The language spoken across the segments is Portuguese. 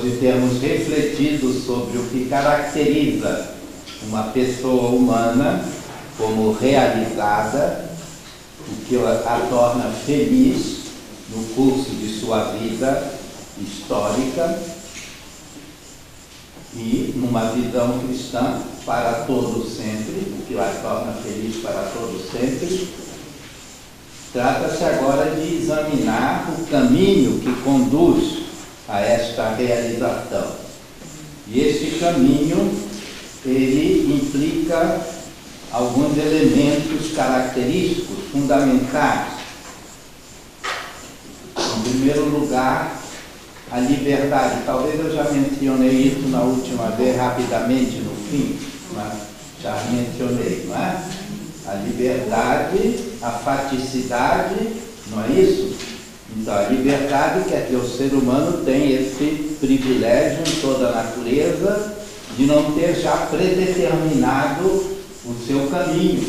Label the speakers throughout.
Speaker 1: depois de termos refletido sobre o que caracteriza uma pessoa humana como realizada, o que a torna feliz no curso de sua vida histórica e numa visão cristã para todo sempre, o que a torna feliz para todo sempre, trata-se agora de examinar o caminho que conduz a esta realização. E este caminho, ele implica alguns elementos característicos, fundamentais. Em primeiro lugar, a liberdade. Talvez eu já mencionei isso na última vez, rapidamente, no fim, mas já mencionei, não é? A liberdade, a faticidade, não é isso? Então, a liberdade quer dizer, o ser humano tem esse privilégio em toda a natureza de não ter já predeterminado o seu caminho.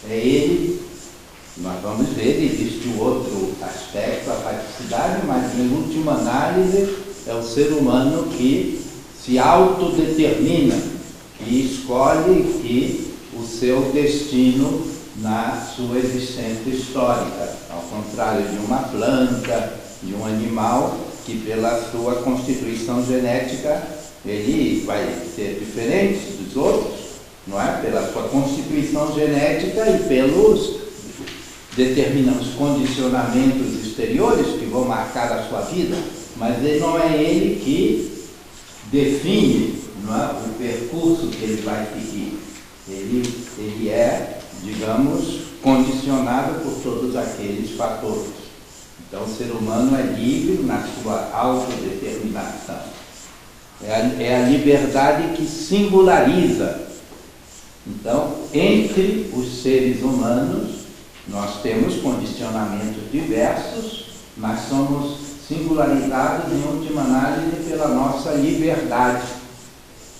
Speaker 1: É ele, nós vamos ver, existe o outro aspecto, a faticidade, mas em última análise é o ser humano que se autodetermina, que escolhe que o seu destino na sua existência histórica, ao contrário de uma planta, de um animal, que pela sua constituição genética ele vai ser diferente dos outros, não é? Pela sua constituição genética e pelos determinados condicionamentos exteriores que vão marcar a sua vida, mas não é ele que define, não é, o percurso que ele vai seguir. Ele é, digamos, condicionado por todos aqueles fatores. Então, o ser humano é livre na sua autodeterminação. É a liberdade que singulariza. Então, entre os seres humanos, nós temos condicionamentos diversos, mas somos singularizados, em última análise, pela nossa liberdade.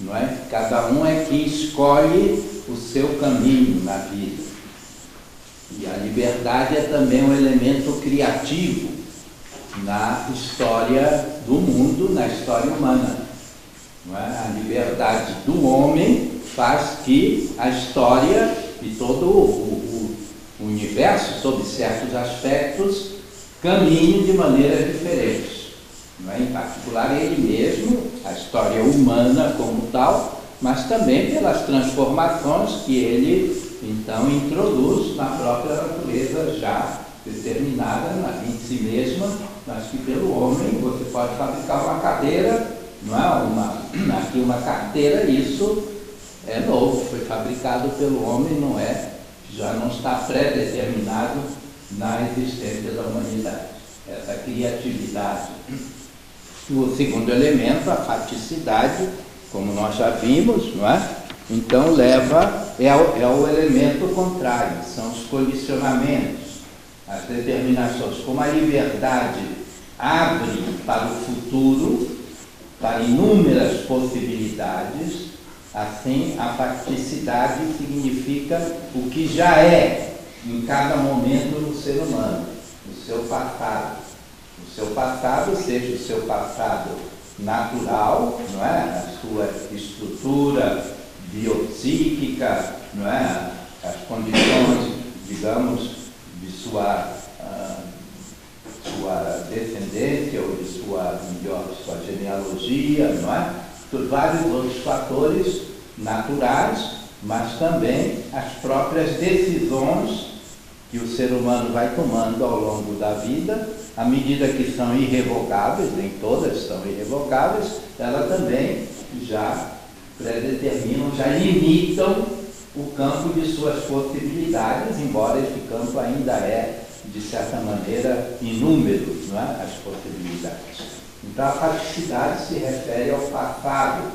Speaker 1: Não é? Cada um é que escolhe o seu caminho na vida. E a liberdade é também um elemento criativo na história do mundo, na história humana. Não é? A liberdade do homem faz que a história e todo o universo, sob certos aspectos, caminhe de maneiras diferentes. Não é? Em particular ele mesmo, a história humana como tal, mas também pelas transformações que ele então introduz na própria natureza já determinada em si mesma, mas que pelo homem você pode fabricar uma cadeira, não é? Aqui uma carteira, isso é novo, foi fabricado pelo homem, não é? Já não está pré-determinado na existência da humanidade. Essa criatividade. O segundo elemento, a faticidade, como nós já vimos, não é? Então é o elemento contrário, são os condicionamentos, as determinações. Como a liberdade abre para o futuro, para inúmeras possibilidades, assim a faticidade significa o que já é em cada momento no ser humano, o seu passado. O seu passado, seja o seu passado natural, não é? A sua estrutura biopsíquica, não é? As condições, digamos, de sua descendência ou de sua genealogia, não é? Por vários outros fatores naturais, mas também as próprias decisões que o ser humano vai tomando ao longo da vida, à medida que são irrevogáveis, nem todas são irrevogáveis, elas também já predeterminam, já limitam o campo de suas possibilidades, embora este campo ainda é, de certa maneira, inúmero, não é? As possibilidades. Então a faticidade se refere ao passado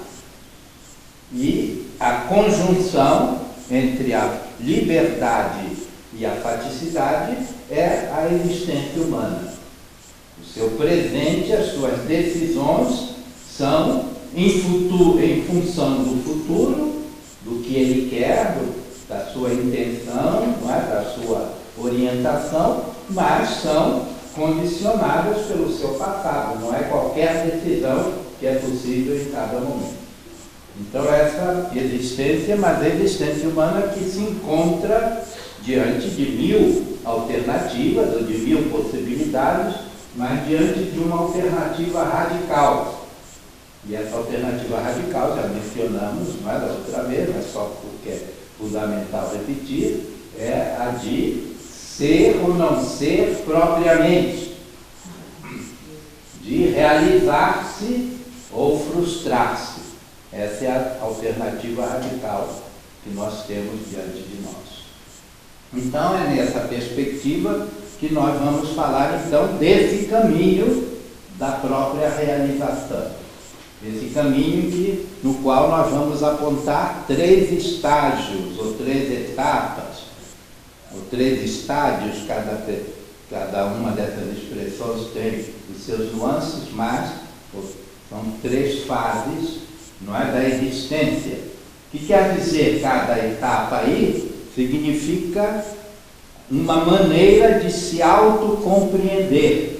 Speaker 1: e a conjunção entre a liberdade e a faticidade é a existência humana. O seu presente, as suas decisões são em função do futuro, do que ele quer, da sua intenção, não é? Da sua orientação, mas são condicionadas pelo seu passado. Não é qualquer decisão que que é possível em cada momento. Então essa existência, mas a existência humana que se encontra diante de 1000 alternativas, ou de 1000 possibilidades, mas diante de uma alternativa radical. E essa alternativa radical, já mencionamos, não é da outra vez, mas só porque é fundamental repetir, é a de ser ou não ser propriamente, de realizar-se ou frustrar-se. Essa é a alternativa radical que nós temos diante de nós. Então é nessa perspectiva que nós vamos falar então desse caminho da própria realização. Esse caminho no qual nós vamos apontar 3 estágios, ou 3 etapas, ou 3 estádios, cada uma dessas expressões tem os seus nuances, mas são 3 fases, não é, da existência. O que quer dizer cada etapa aí? Significa uma maneira de se autocompreender.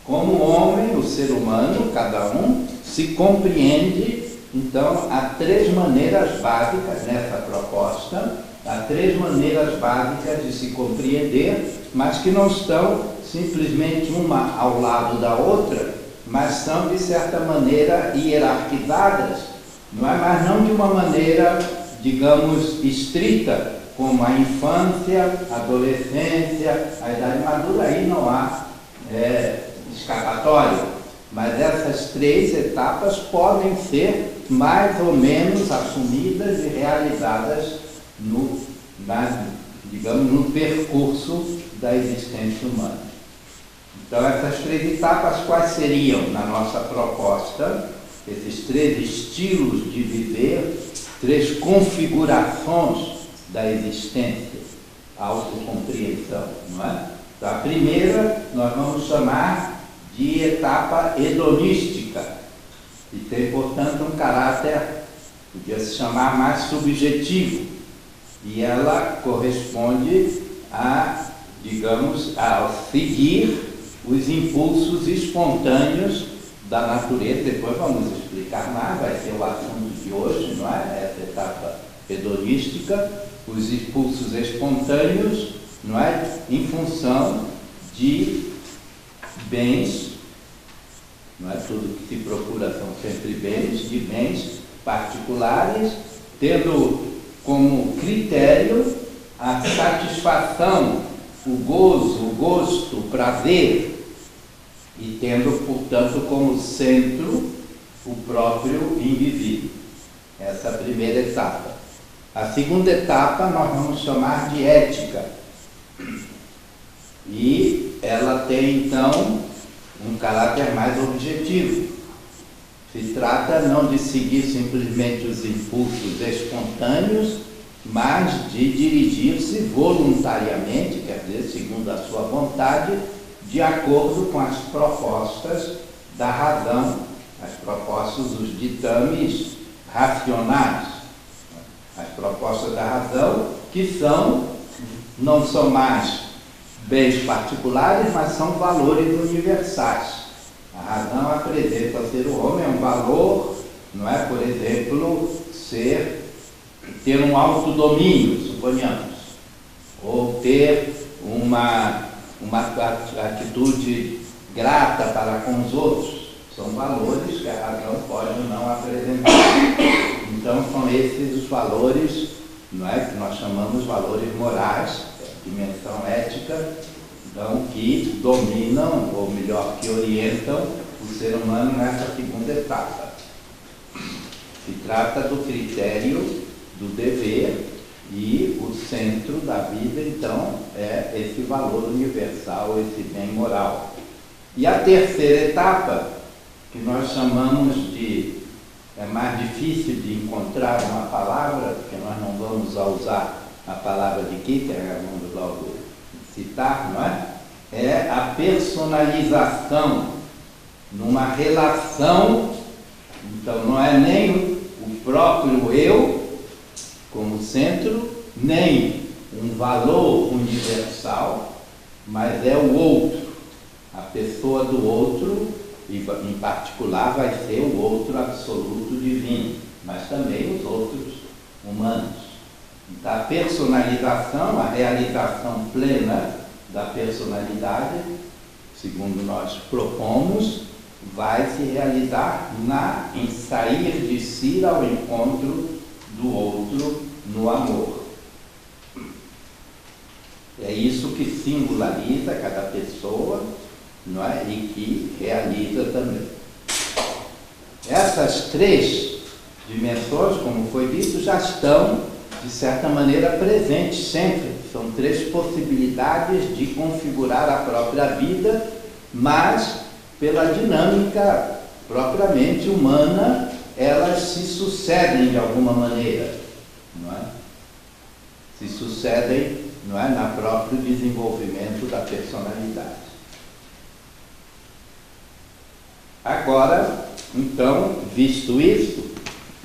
Speaker 1: Como o homem, o ser humano, cada um, se compreende. Então, há 3 maneiras básicas nessa proposta, há 3 maneiras básicas de se compreender, mas que não estão simplesmente uma ao lado da outra, mas são, de certa maneira, hierarquizadas, não é? Mas não de uma maneira, digamos, estrita, como a infância, a adolescência, a idade madura. Aí não há escapatória. Mas essas 3 etapas podem ser mais ou menos assumidas e realizadas digamos, no percurso da existência humana. Então, essas 3 etapas quais seriam, na nossa proposta? Esses 3 estilos de viver, 3 configurações da existência, a autocompreensão, não é? Então, a primeira nós vamos chamar de etapa hedonística, e tem, portanto, um caráter, podia se chamar, mais subjetivo, e ela corresponde a, digamos, a seguir os impulsos espontâneos da natureza. Depois vamos explicar mais, vai ser o assunto de hoje, não é? Essa etapa hedonística, os impulsos espontâneos, não é? Em função de bens, não é? Tudo que se procura são sempre bens, de bens particulares, tendo como critério a satisfação, o gozo, o gosto, o prazer, e tendo, portanto, como centro o próprio indivíduo. Essa é a primeira etapa. A segunda etapa nós vamos chamar de ética. E ela tem, então, um caráter mais objetivo. Se trata não de seguir simplesmente os impulsos espontâneos, mas de dirigir-se voluntariamente, quer dizer, segundo a sua vontade, de acordo com as propostas da razão, as propostas dos ditames racionais, as propostas da razão, que não são mais bens particulares, mas são valores universais. A razão apresenta ao ser humano um valor, não é? Por exemplo, ter um autodomínio, suponhamos, ou ter uma atitude grata para com os outros. São valores que a razão pode não apresentar. Então são esses os valores, não é? Que nós chamamos valores morais, dimensão ética, então, que dominam, ou melhor, que orientam o ser humano nessa segunda etapa. Se trata do critério do dever, e o centro da vida, então, é esse valor universal, esse bem moral. E a terceira etapa, que nós chamamos de, é mais difícil de encontrar uma palavra, porque nós não vamos usar a palavra de Kierkegaard, vamos logo citar, não é? É a personalização numa relação. Então não é nem o próprio eu como centro, nem um valor universal, mas é o outro, a pessoa do outro, e em particular vai ser o outro absoluto divino, mas também os outros humanos. Então, a personalização, a realização plena da personalidade, segundo nós propomos, vai se realizar em sair de si ao encontro do outro no amor. É isso que singulariza cada pessoa, não é? E que realiza também. Essas três dimensões, como foi dito, já estão, de certa maneira, presentes sempre. São três possibilidades de configurar a própria vida, mas pela dinâmica propriamente humana, elas se sucedem de alguma maneira, não é? Se sucedem, não é, no próprio desenvolvimento da personalidade. Agora, então, visto isso,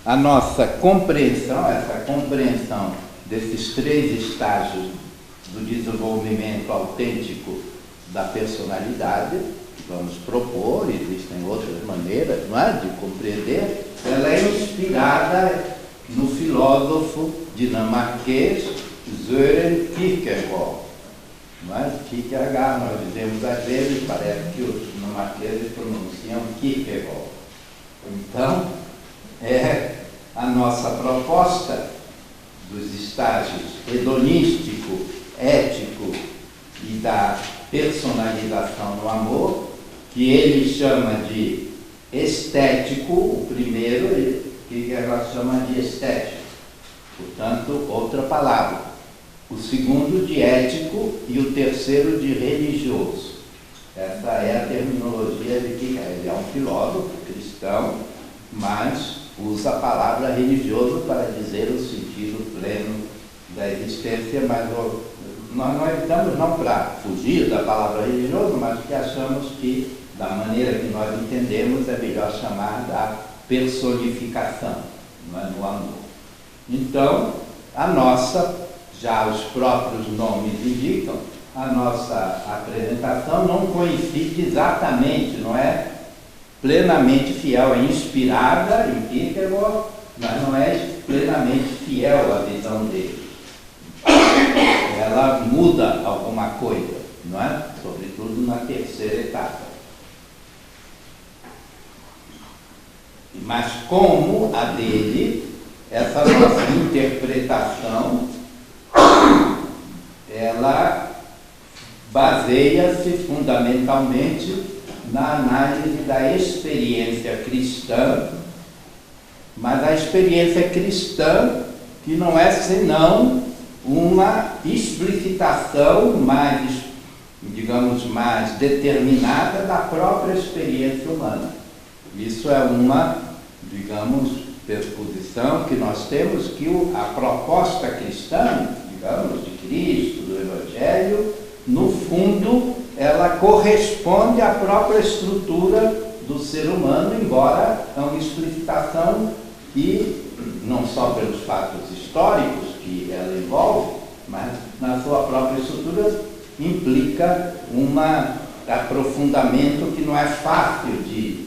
Speaker 1: a nossa compreensão, essa compreensão desses três estágios do desenvolvimento autêntico da personalidade, que vamos propor, existem outras maneiras, não é, de compreender, ela é inspirada no filósofo dinamarquês Søren Kierkegaard. Não é? Kierkegaard, nós dizemos às vezes, parece que os dinamarqueses pronunciam Kierkegaard. Então, a nossa proposta dos estágios hedonístico, ético e da personalização no amor, que ele chama de estético, o primeiro, que ela chama de estético, portanto, outra palavra. O segundo de ético e o terceiro de religioso. Essa é a terminologia de que ele é um filósofo cristão, mas usa a palavra religioso para dizer o sentido pleno da existência, mas nós não estamos não para fugir da palavra religioso, mas que achamos que, da maneira que nós entendemos, é melhor chamar da personificação, não é, no amor. Então, já os próprios nomes indicam, a nossa apresentação não coincide exatamente, não é plenamente fiel, é inspirada em Kierkegaard, mas não é plenamente fiel à visão dele. Ela muda alguma coisa, não é? Sobretudo na terceira etapa. Mas como a dele, essa nossa interpretação, ela baseia-se fundamentalmente na análise da experiência cristã, mas a experiência cristã que não é senão uma explicitação mais, digamos, mais determinada da própria experiência humana. Isso é uma, digamos, posição que nós temos, que a proposta cristã, digamos, de Cristo, do Evangelho, no fundo, ela corresponde à própria estrutura do ser humano, embora é uma explicitação que, não só pelos fatos históricos que ela envolve, mas na sua própria estrutura implica um aprofundamento que não é fácil de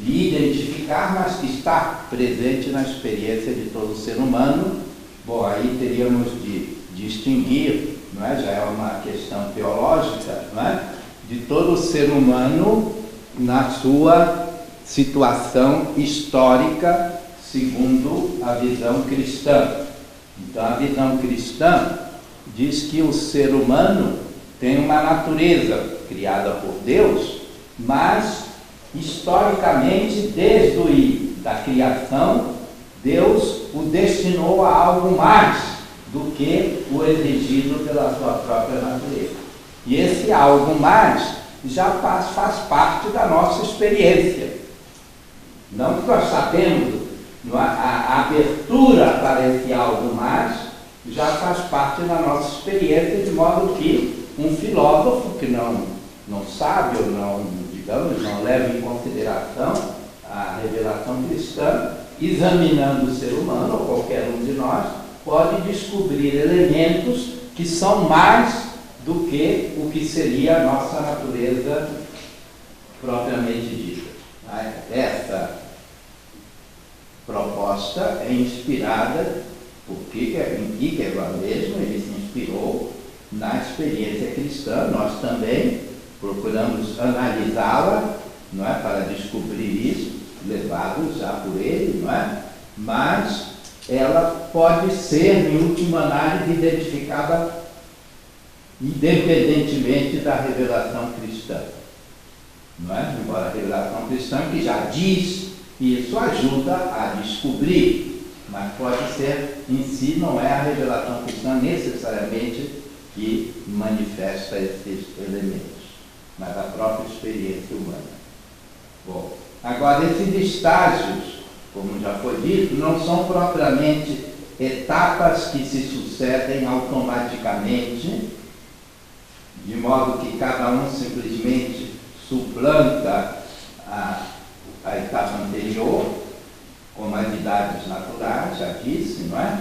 Speaker 1: identificar, mas que está presente na experiência de todo ser humano. Bom, aí teríamos de distinguir, não é? Já é uma questão teológica, não é? De todo ser humano na sua situação histórica, segundo a visão cristã. Então, a visão cristã diz que o ser humano tem uma natureza criada por Deus, mas historicamente, desde da criação, Deus o destinou a algo mais do que o exigido pela sua própria natureza. E esse algo mais já faz parte da nossa experiência. Não que nós sabemos, a abertura para esse algo mais já faz parte da nossa experiência, de modo que um filósofo que não sabe ou não leva em consideração a revelação cristã, examinando o ser humano, ou qualquer um de nós, pode descobrir elementos que são mais do que o que seria a nossa natureza propriamente dita. essa proposta é inspirada por Kierkegaard mesmo, ele se inspirou na experiência cristã. Nós também procuramos analisá-la, não é, para descobrir isso, levados já por ele, não é? Mas ela pode ser, em última análise, identificada independentemente da revelação cristã. Não é? Embora a revelação cristã, que já diz, isso ajuda a descobrir, mas pode ser, em si, não é a revelação cristã necessariamente que manifesta esses elementos, mas a própria experiência humana. Bom, agora, esses estágios, como já foi dito, não são propriamente etapas que se sucedem automaticamente, de modo que cada um simplesmente suplanta a etapa anterior, como as idades naturais, já disse, não é?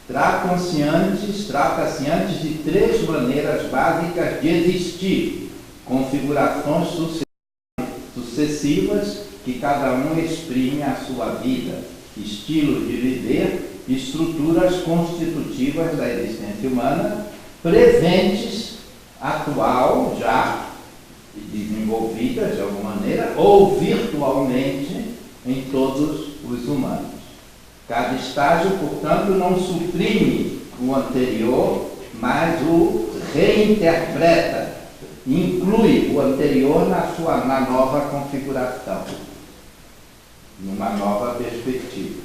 Speaker 1: Trata-se antes de 3 maneiras básicas de existir, configurações sucessivas que cada um exprime a sua vida, estilos de viver, estruturas constitutivas da existência humana, presentes, atual, já desenvolvidas de alguma maneira, ou virtualmente em todos os humanos. Cada estágio, portanto, não suprime o anterior, mas o reinterpreta, inclui o anterior na nova configuração, numa nova perspectiva.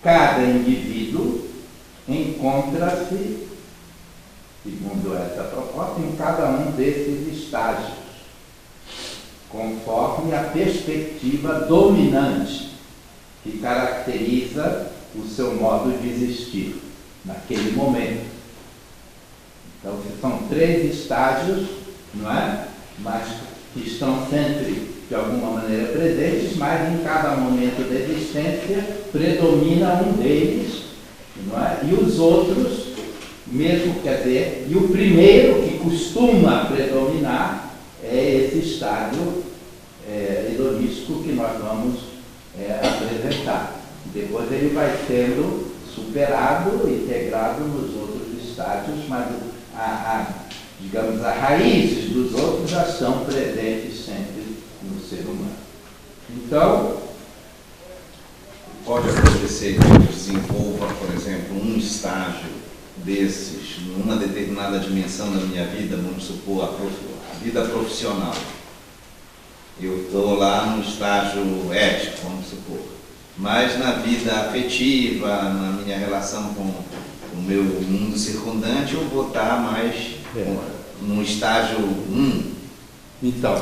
Speaker 1: Cada indivíduo encontra-se, segundo essa proposta, em cada um desses estágios, conforme a perspectiva dominante que caracteriza o seu modo de existir naquele momento. Então, são 3 estágios, não é? Mas que estão sempre, de alguma maneira, presentes, mas em cada momento da existência predomina um deles, não é? E os outros, mesmo, quer dizer, e o primeiro que costuma predominar é esse estágio hedonístico que nós vamos apresentar. Depois ele vai sendo superado, integrado nos outros estágios, mas digamos, as raízes dos outros já estão presentes sempre no ser humano. Então,
Speaker 2: pode acontecer que eu desenvolva, por exemplo, um estágio desses, numa determinada dimensão da minha vida, vamos supor, a vida profissional. Eu estou lá no estágio ético, vamos supor. Mas na vida afetiva, na minha relação com o meu mundo circundante, eu vou estar mais no estágio 1.
Speaker 1: Então,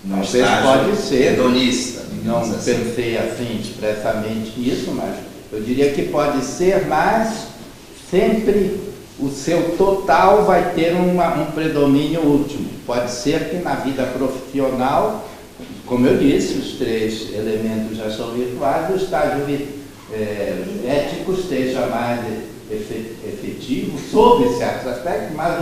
Speaker 2: no
Speaker 1: talvez pode ser,
Speaker 2: hedonista.
Speaker 1: Não
Speaker 2: assim.
Speaker 1: pensei assim expressamente isso, mas eu diria que pode ser, mas sempre o seu total vai ter um predomínio último. Pode ser que na vida profissional, como eu disse, os 3 elementos já são virtuais, o estágio ético esteja mais efetivo sobre certos aspectos, mas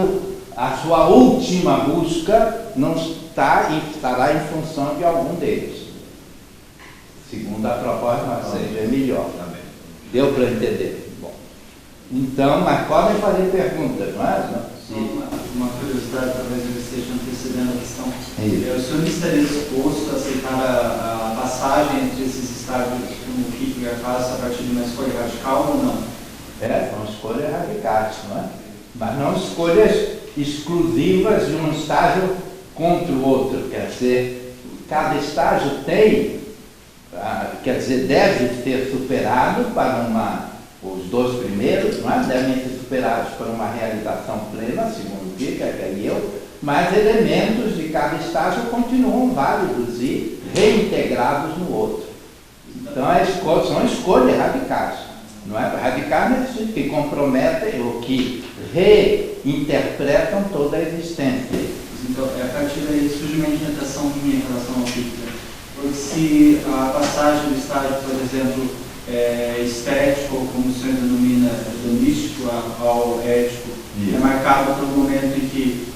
Speaker 1: a sua última busca não estará em função de algum deles. Segundo a proposta, nós vamos ver melhor. Deu para entender? Bom. Então, mas podem fazer perguntas, não é?
Speaker 3: Uma curiosidade, talvez eu esteja antecedendo a questão.
Speaker 1: É
Speaker 3: o senhor estaria disposto a aceitar a passagem entre esses estágios, como o Kierkegaard faz, a partir de uma escolha radical ou não?
Speaker 1: São escolhas radicais, não é? Mas não escolhas exclusivas de um estágio contra o outro. Quer dizer, cada estágio tem, quer dizer, deve ser superado para os 2 primeiros, não é? Devem ser superados para uma realização plena, segundo o Kierkegaard e eu, mas elementos de cada estágio continuam válidos e reintegrados no outro. Então, são escolhas radicais. Não é? Radicais nesse sentido, que comprometem ou que reinterpretam toda a existência.
Speaker 3: Então, a partir daí surge uma inquietação minha em relação ao Kierkegaard. Porque se a passagem do estágio, por exemplo, estético, ou como o senhor denomina, hedonístico, ao ético, é marcado por um momento em que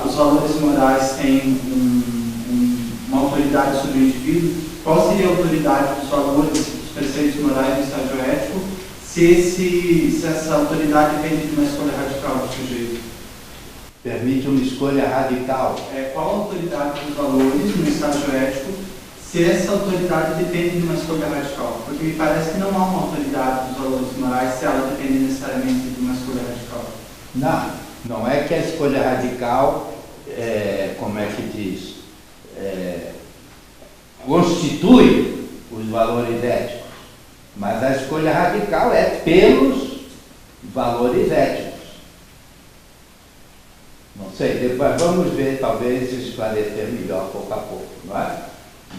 Speaker 3: os valores morais têm uma autoridade sobre o indivíduo, qual seria a autoridade dos valores, dos preceitos morais do estágio ético, se essa autoridade depende de uma escolha radical do sujeito?
Speaker 1: Permite uma escolha radical.
Speaker 3: Qual a autoridade dos valores no estágio ético, se essa autoridade depende de uma escolha radical? Porque me parece que não há uma autoridade dos valores morais se ela depende necessariamente de uma escolha radical.
Speaker 1: Não é que a escolha radical, como é que diz, constitui os valores éticos, mas a escolha radical é pelos valores éticos. Não sei, depois vamos ver, talvez esclarecer melhor pouco a pouco, não é?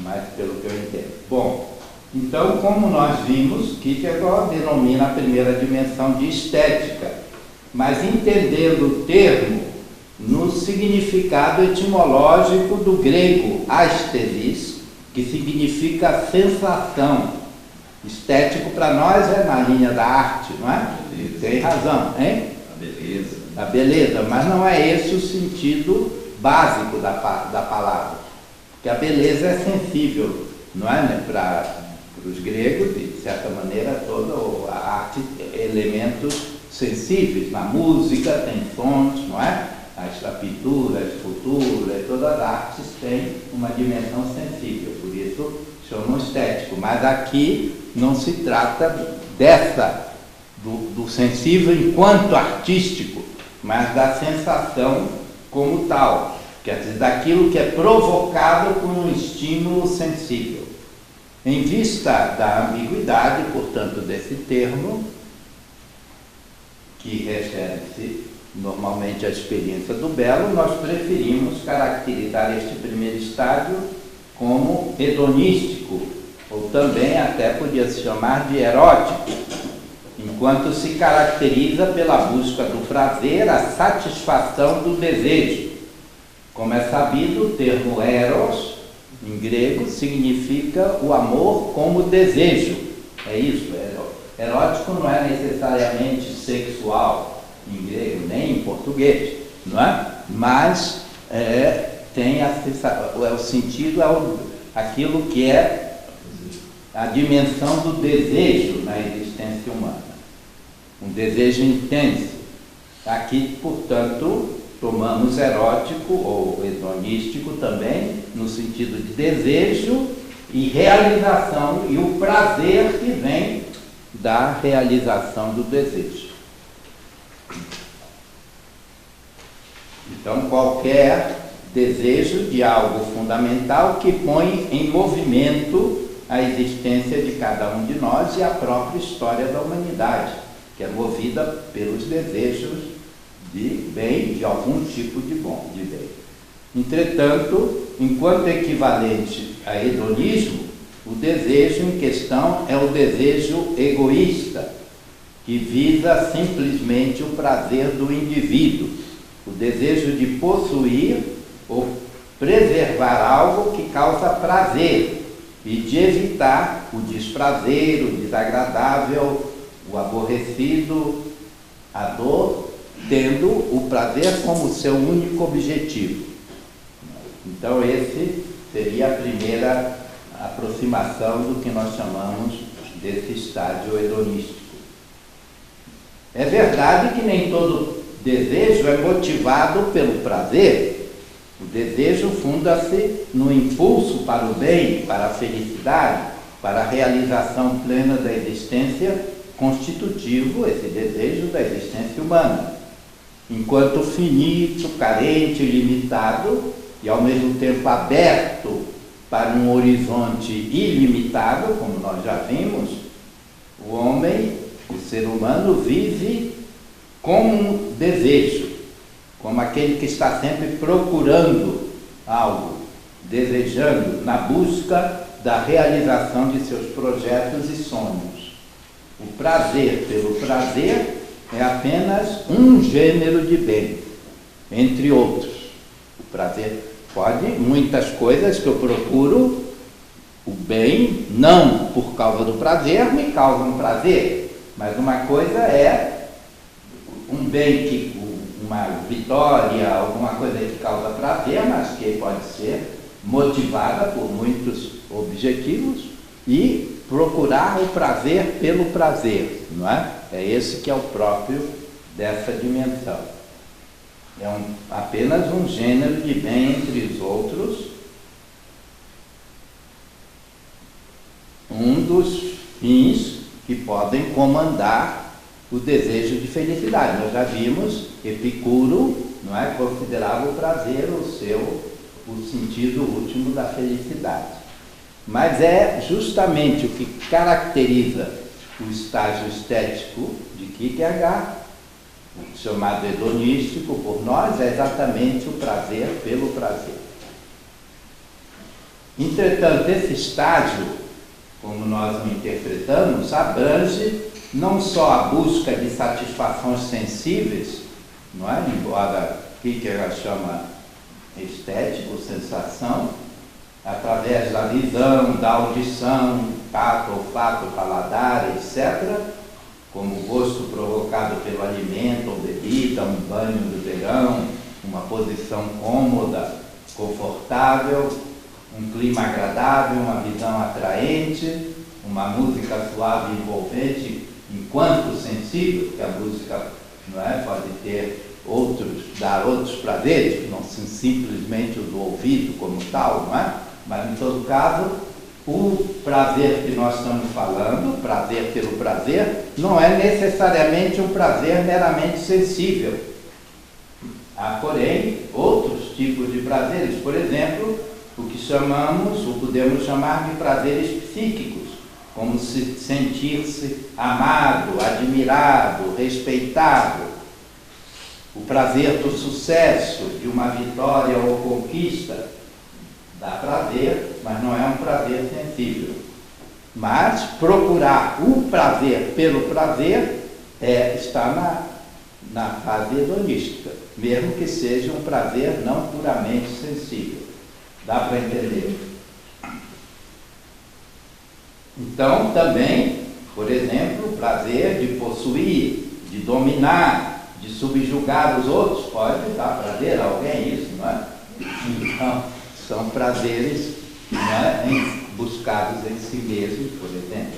Speaker 1: Mas pelo que eu entendo. Bom, então, como nós vimos, Kierkegaard denomina a primeira dimensão de estética, mas entendendo o termo no significado etimológico do grego aesthesis, que significa sensação. Estético para nós é na linha da arte, não é? Tem razão, hein?
Speaker 2: A beleza.
Speaker 1: A beleza, mas não é esse o sentido básico da palavra. Porque a beleza é sensível, não é? Né? Para os gregos, de certa maneira, toda a arte tem elementos sensíveis. Na música tem sons, não é? A pintura, a escultura, todas as artes têm uma dimensão sensível, por isso chamam estético. Mas aqui não se trata do sensível enquanto artístico, mas da sensação como tal, quer dizer, daquilo que é provocado por um estímulo sensível. Em vista da ambiguidade, portanto, desse termo, que refere-se normalmente à experiência do belo, nós preferimos caracterizar este primeiro estágio como hedonístico, ou também até podia se chamar de erótico, enquanto se caracteriza pela busca do prazer, a satisfação do desejo. Como é sabido, o termo eros, em grego, significa o amor como desejo. É isso, erótico não é necessariamente sexual, em grego, nem em português, não é? Mas tem o sentido, aquilo que é a dimensão do desejo na existência humana. Um desejo intenso. Aqui, portanto, tomamos erótico ou hedonístico também, no sentido de desejo e realização, e o prazer que vem da realização do desejo. Então, qualquer desejo de algo fundamental que põe em movimento a existência de cada um de nós e a própria história da humanidade, que é movida pelos desejos de bem, de algum tipo de bem. Entretanto, enquanto equivalente a hedonismo, o desejo em questão é o desejo egoísta, que visa simplesmente o prazer do indivíduo, o desejo de possuir ou preservar algo que causa prazer e de evitar o desprazer, o desagradável, o aborrecido, a dor, tendo o prazer como seu único objetivo. Então, esse seria a primeira aproximação do que nós chamamos desse estágio hedonístico. É verdade que nem todo desejo é motivado pelo prazer. O desejo funda-se no impulso para o bem, para a felicidade, para a realização plena da existência, constitutivo, esse desejo, da existência humana. Enquanto finito, carente, limitado e ao mesmo tempo aberto para um horizonte ilimitado, como nós já vimos, o homem, o ser humano, vive como um desejo, como aquele que está sempre procurando algo, desejando, na busca da realização de seus projetos e sonhos. O prazer pelo prazer é apenas um gênero de bem, entre outros. O prazer pode, muitas coisas que eu procuro, o bem, não por causa do prazer, me causam prazer, mas uma coisa é um bem que uma vitória, alguma coisa que causa prazer, mas que pode ser motivada por muitos objetivos, e procurar o prazer pelo prazer, não é? É esse que é o próprio dessa dimensão. É apenas um gênero de bem entre os outros, um dos fins que podem comandar o desejo de felicidade. Nós já vimos, Epicuro, não é, considerava o prazer o sentido último da felicidade. Mas é justamente o que caracteriza o estágio estético de Kierkegaard, chamado hedonístico por nós, é exatamente o prazer pelo prazer. Entretanto, esse estágio, como nós o interpretamos, abrange não só a busca de satisfações sensíveis, não é? Embora Kierkegaard chama estético, sensação, através da visão, da audição, tato, olfato, paladar, etc., como o gosto provocado pelo alimento ou bebida, um banho do verão, uma posição cômoda, confortável, um clima agradável, uma visão atraente, uma música suave e envolvente, enquanto sensível, porque a música, não é, pode ter dar outros prazeres, não simplesmente o do ouvido como tal, não é? Mas, em todo caso, o prazer que nós estamos falando, prazer pelo prazer, não é necessariamente um prazer meramente sensível. Há, porém, outros tipos de prazeres, por exemplo, o que chamamos, ou podemos chamar de prazeres psíquicos, como se sentir-se amado, admirado, respeitado. O prazer do sucesso, de uma vitória ou conquista, dá prazer, mas não é um prazer sensível. Mas procurar o prazer pelo prazer está na fase hedonística, mesmo que seja um prazer não puramente sensível. Dá para entender? Então, também, por exemplo, o prazer de possuir, de dominar, de subjugar os outros, pode dar prazer a alguém, isso, não é? Então, são prazeres, não é, buscados em si mesmos, por exemplo.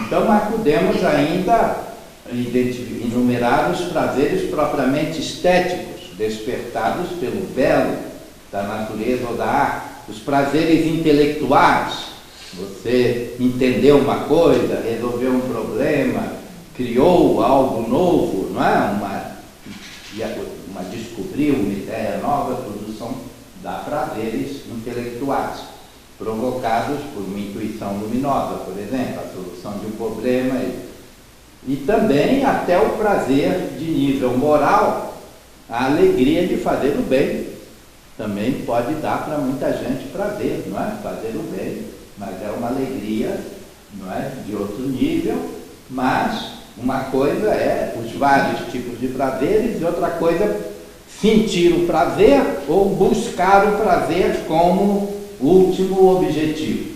Speaker 1: Então, nós podemos ainda enumerar os prazeres propriamente estéticos, despertados pelo belo da natureza ou da arte. Os prazeres intelectuais, você entendeu uma coisa, resolveu um problema, criou algo novo, não é? Descobriu uma ideia nova, tudo dá prazeres intelectuais, provocados por uma intuição luminosa, por exemplo, a solução de um problema. E também até o prazer de nível moral, a alegria de fazer o bem. Também pode dar para muita gente prazer, não é? Fazer o bem, mas é uma alegria, não é? De outro nível, mas uma coisa é os vários tipos de prazeres e outra coisa sentir o prazer ou buscar o prazer como último objetivo.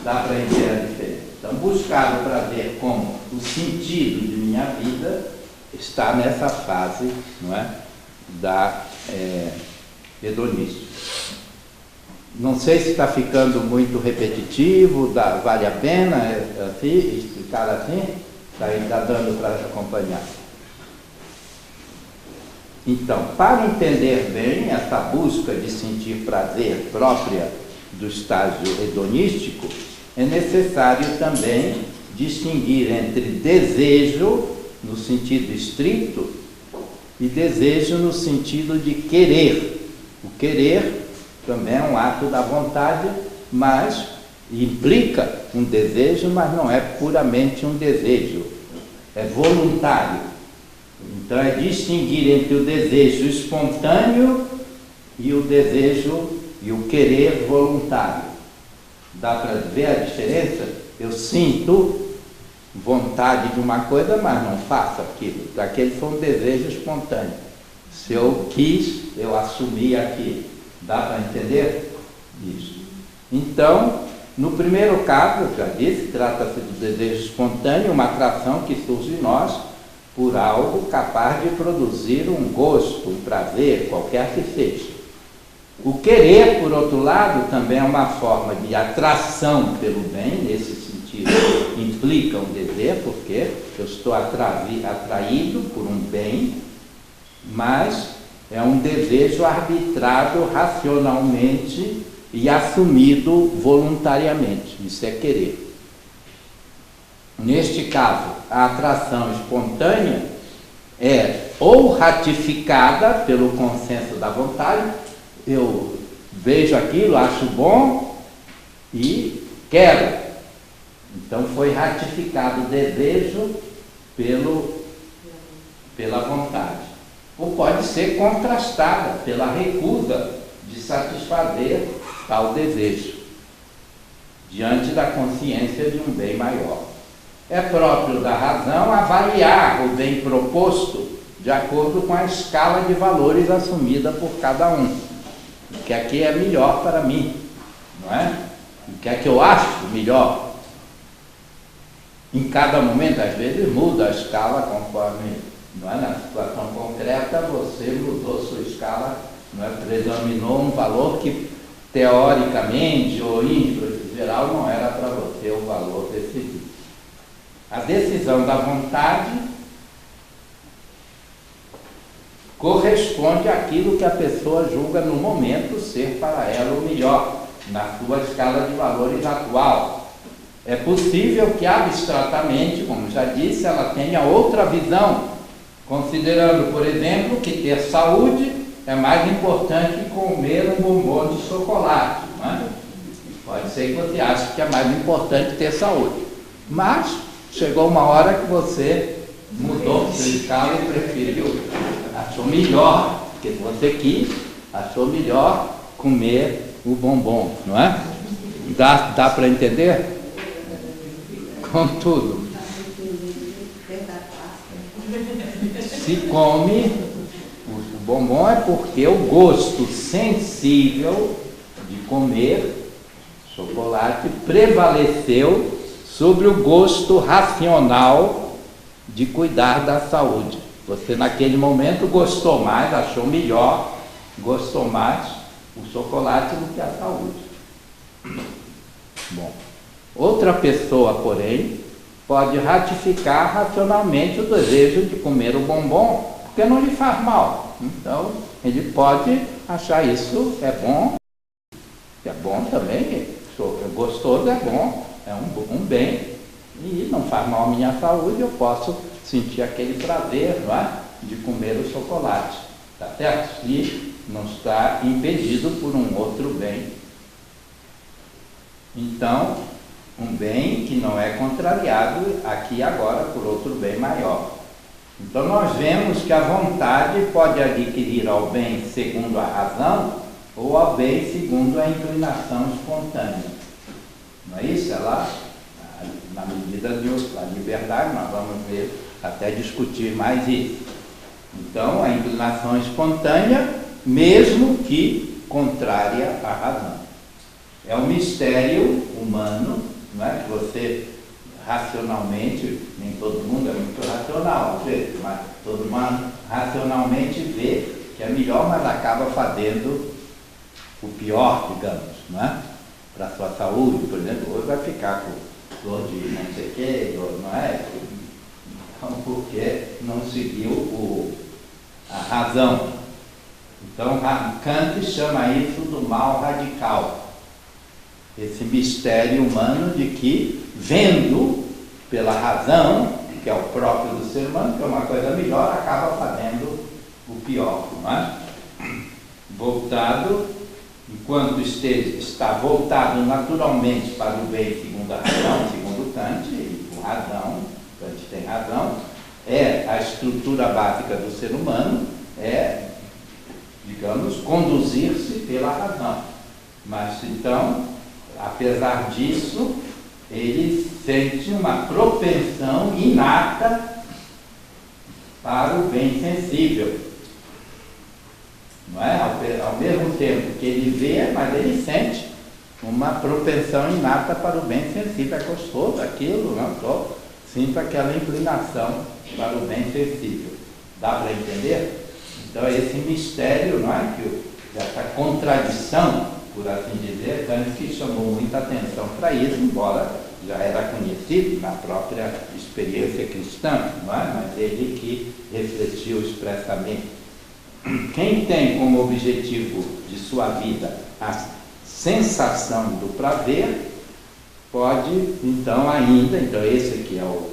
Speaker 1: Dá para entender a diferença. Então, buscar o prazer como o sentido de minha vida está nessa fase, não é? Da hedonística. Não sei se está ficando muito repetitivo, vale a pena assim, explicar assim? Está dando para acompanhar. Então, para entender bem essa busca de sentir prazer própria do estágio hedonístico, é necessário também distinguir entre desejo, no sentido estrito, e desejo no sentido de querer. O querer também é um ato da vontade, mas implica um desejo, mas não é puramente um desejo, é voluntário. Então é distinguir entre o desejo espontâneo e o desejo e o querer voluntário. Dá para ver a diferença? Eu sinto vontade de uma coisa, mas não faço aquilo. Aquele foi um desejo espontâneo. Se eu quis, eu assumi aquilo. Dá para entender isso? Então, no primeiro caso, eu já disse, trata-se do desejo espontâneo, uma atração que surge em nós por algo capaz de produzir um gosto, um prazer, qualquer que seja. O querer, por outro lado, também é uma forma de atração pelo bem, nesse sentido, implica um dever, porque eu estou atraído por um bem, mas é um desejo arbitrado racionalmente e assumido voluntariamente. Isso é querer. Neste caso, a atração espontânea é ou ratificada pelo consenso da vontade, eu vejo aquilo, acho bom e quero. Então foi ratificado o desejo pela vontade. Ou pode ser contrastada pela recusa de satisfazer tal desejo, diante da consciência de um bem maior. É próprio da razão avaliar o bem proposto de acordo com a escala de valores assumida por cada um. O que aqui é melhor para mim, não é? O que é que eu acho melhor? Em cada momento, às vezes, muda a escala conforme, não é? Na situação concreta, você mudou sua escala, não é? Predominou um valor que, teoricamente ou em geral, não era para você o valor decidido. A decisão da vontade corresponde àquilo que a pessoa julga no momento ser para ela o melhor, na sua escala de valores atual. É possível que abstratamente, como já disse, ela tenha outra visão, considerando, por exemplo, que ter saúde é mais importante que comer um bombom de chocolate, não é? Pode ser que você ache que é mais importante ter saúde, mas chegou uma hora que você mudou sua escala e preferiu, achou melhor, porque você quis, achou melhor comer o bombom, não é? Dá para entender? Contudo, se come o bombom é porque o gosto sensível de comer chocolate prevaleceu sobre o gosto racional de cuidar da saúde. Você naquele momento gostou mais, achou melhor, gostou mais o chocolate do que a saúde. Bom, outra pessoa, porém, pode ratificar racionalmente o desejo de comer o bombom, porque não lhe faz mal. Então, ele pode achar isso é bom também, gostoso é bom, é um bem, e não faz mal à minha saúde, eu posso sentir aquele prazer, não é, de comer o chocolate, tá certo? E não está impedido por um outro bem. Então, um bem que não é contrariado aqui e agora por outro bem maior. Então nós vemos que a vontade pode adquirir ao bem segundo a razão ou ao bem segundo a inclinação espontânea. Não é isso? Ela, na medida da liberdade, nós vamos ver, até discutir mais isso. Então, a inclinação espontânea, mesmo que contrária à razão. É um mistério humano, não é? Que você racionalmente, nem todo mundo é muito racional, às vezes, mas todo mundo racionalmente vê que é melhor, mas acaba fazendo o pior, digamos, não é? Para a sua saúde, por exemplo, hoje vai ficar com dor de não sei o quê, não é? Então, porque não seguiu a razão. Então, Kant chama isso do mal radical. Esse mistério humano de que, vendo pela razão, que é o próprio do ser humano, que é uma coisa melhor, acaba fazendo o pior, não é? Voltado, enquanto está voltado naturalmente para o bem segundo a razão, segundo Kant, e com razão, Kant tem razão, é a estrutura básica do ser humano, digamos, conduzir-se pela razão. Mas, então, apesar disso, ele sente uma propensão inata para o bem sensível. Não é? Ao mesmo tempo que ele vê, mas ele sente uma propensão inata para o bem sensível. É gostoso aquilo, não? Estou sinto aquela inclinação para o bem sensível. Dá para entender? Então é esse mistério, não é? Essa contradição, por assim dizer, Kant que chamou muita atenção para isso, embora já era conhecido na própria experiência cristã, não é? Mas ele que refletiu expressamente. Quem tem como objetivo de sua vida a sensação do prazer, pode, então, então esse aqui é o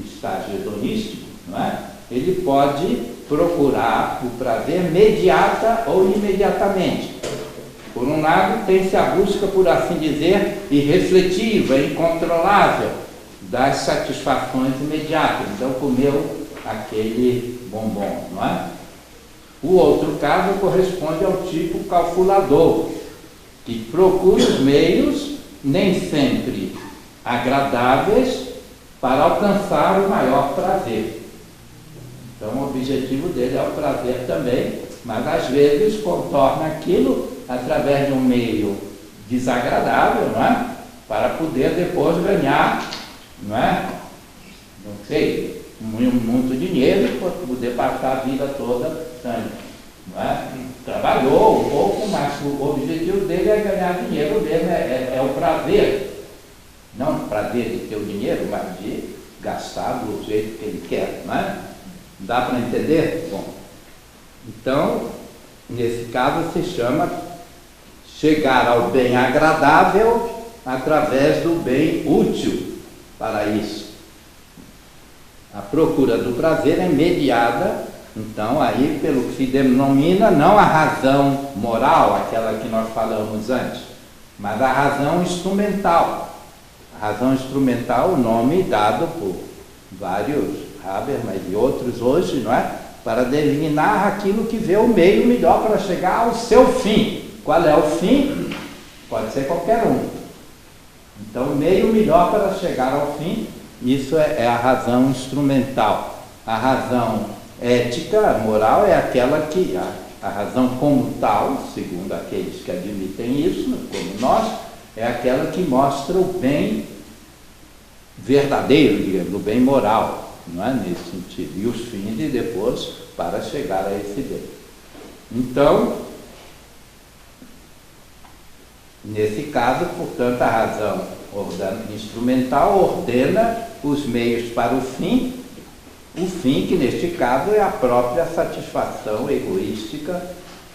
Speaker 1: estágio hedonístico, não é? Ele pode procurar o prazer imediata ou imediatamente. Por um lado, tem-se a busca, por assim dizer, irrefletiva, incontrolável, das satisfações imediatas. Então, comeu aquele bombom, não é? O outro caso corresponde ao tipo calculador, que procura os meios, nem sempre agradáveis, para alcançar o maior prazer. Então, o objetivo dele é o prazer também, mas às vezes contorna aquilo através de um meio desagradável, não é? Para poder depois ganhar, não é? Não sei, muito dinheiro para poder passar a vida toda, não é? Trabalhou um pouco, mas o objetivo dele é ganhar dinheiro mesmo, é o prazer. Não o prazer de ter o dinheiro, mas de gastar do jeito que ele quer, não é? Dá para entender? Bom, então, nesse caso se chama chegar ao bem agradável através do bem útil para isso. A procura do prazer é mediada, então, aí pelo que se denomina não a razão moral, aquela que nós falamos antes, mas a razão instrumental. A razão instrumental, o nome dado por vários Habermas e outros hoje, não é? Para designar aquilo que vê o meio melhor para chegar ao seu fim. Qual é o fim? Pode ser qualquer um. Então, o meio melhor para chegar ao fim, isso é a razão instrumental. A razão ética, moral, é aquela que, a razão como tal, segundo aqueles que admitem isso, como nós, é aquela que mostra o bem verdadeiro, digamos, o bem moral, não é? Nesse sentido. E os fins e depois para chegar a esse bem. Então, nesse caso, portanto, a razão instrumental ordena os meios para o fim que neste caso é a própria satisfação egoística,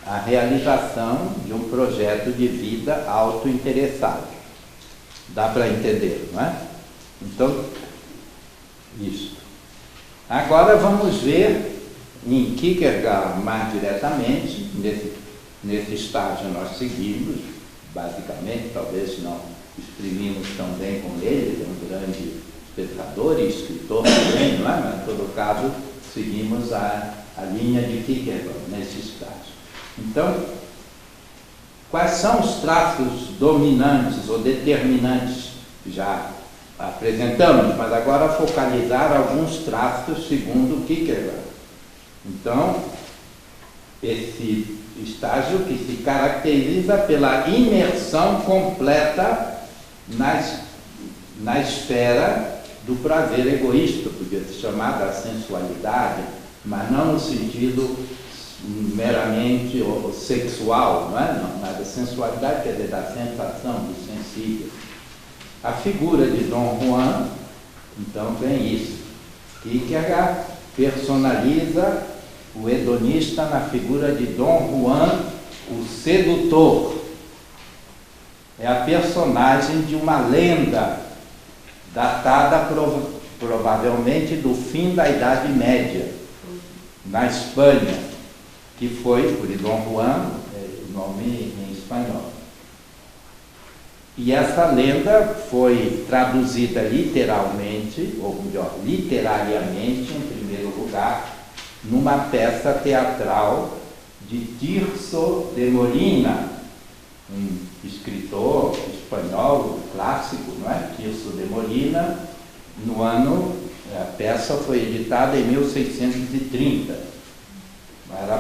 Speaker 1: a realização de um projeto de vida autointeressado. Dá para entender, não é? Então, isso. Agora vamos ver em Kierkegaard mais diretamente, nesse estágio nós seguimos, basicamente, talvez não exprimimos tão bem com ele, é um grande pescador e escritor também, não é? Mas, em todo caso, seguimos a linha de Kierkegaard nesse estágio. Então, quais são os traços dominantes ou determinantes? Já apresentamos, mas agora focalizar alguns traços segundo Kierkegaard. Então, esse estágio que se caracteriza pela imersão completa na esfera do prazer egoísta, podia ser chamada a sensualidade, mas não no sentido meramente sexual, não é? Não, mas a sensualidade quer dizer da sensação, do sensível. A figura de Dom Juan, então, vem isso. Kierkegaard personaliza o hedonista na figura de Dom Juan, o sedutor. É a personagem de uma lenda datada provavelmente do fim da Idade Média, na Espanha, que foi, por Dom Juan, o nome em espanhol. E essa lenda foi traduzida literalmente, ou melhor, literariamente, em primeiro lugar, numa peça teatral de Tirso de Molina, um escritor espanhol clássico, não é? Tirso de Molina, a peça foi editada em 1630. Mas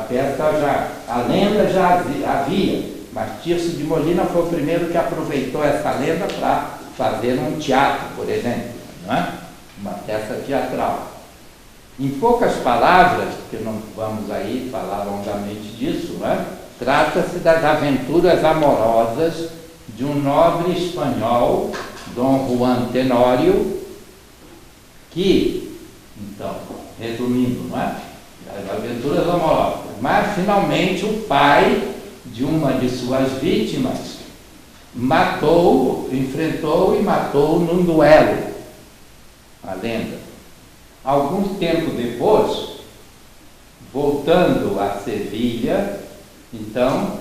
Speaker 1: a lenda já havia, mas Tirso de Molina foi o primeiro que aproveitou essa lenda para fazer um teatro, por exemplo, não é? Uma peça teatral. Em poucas palavras, porque não vamos aí falar longamente disso, né? Trata-se das aventuras amorosas de um nobre espanhol, Dom Juan Tenório, que, então, resumindo, não é? As aventuras amorosas. Mas, finalmente, o pai de uma de suas vítimas enfrentou e matou num duelo. A lenda. Algum tempo depois, voltando a Sevilha, então,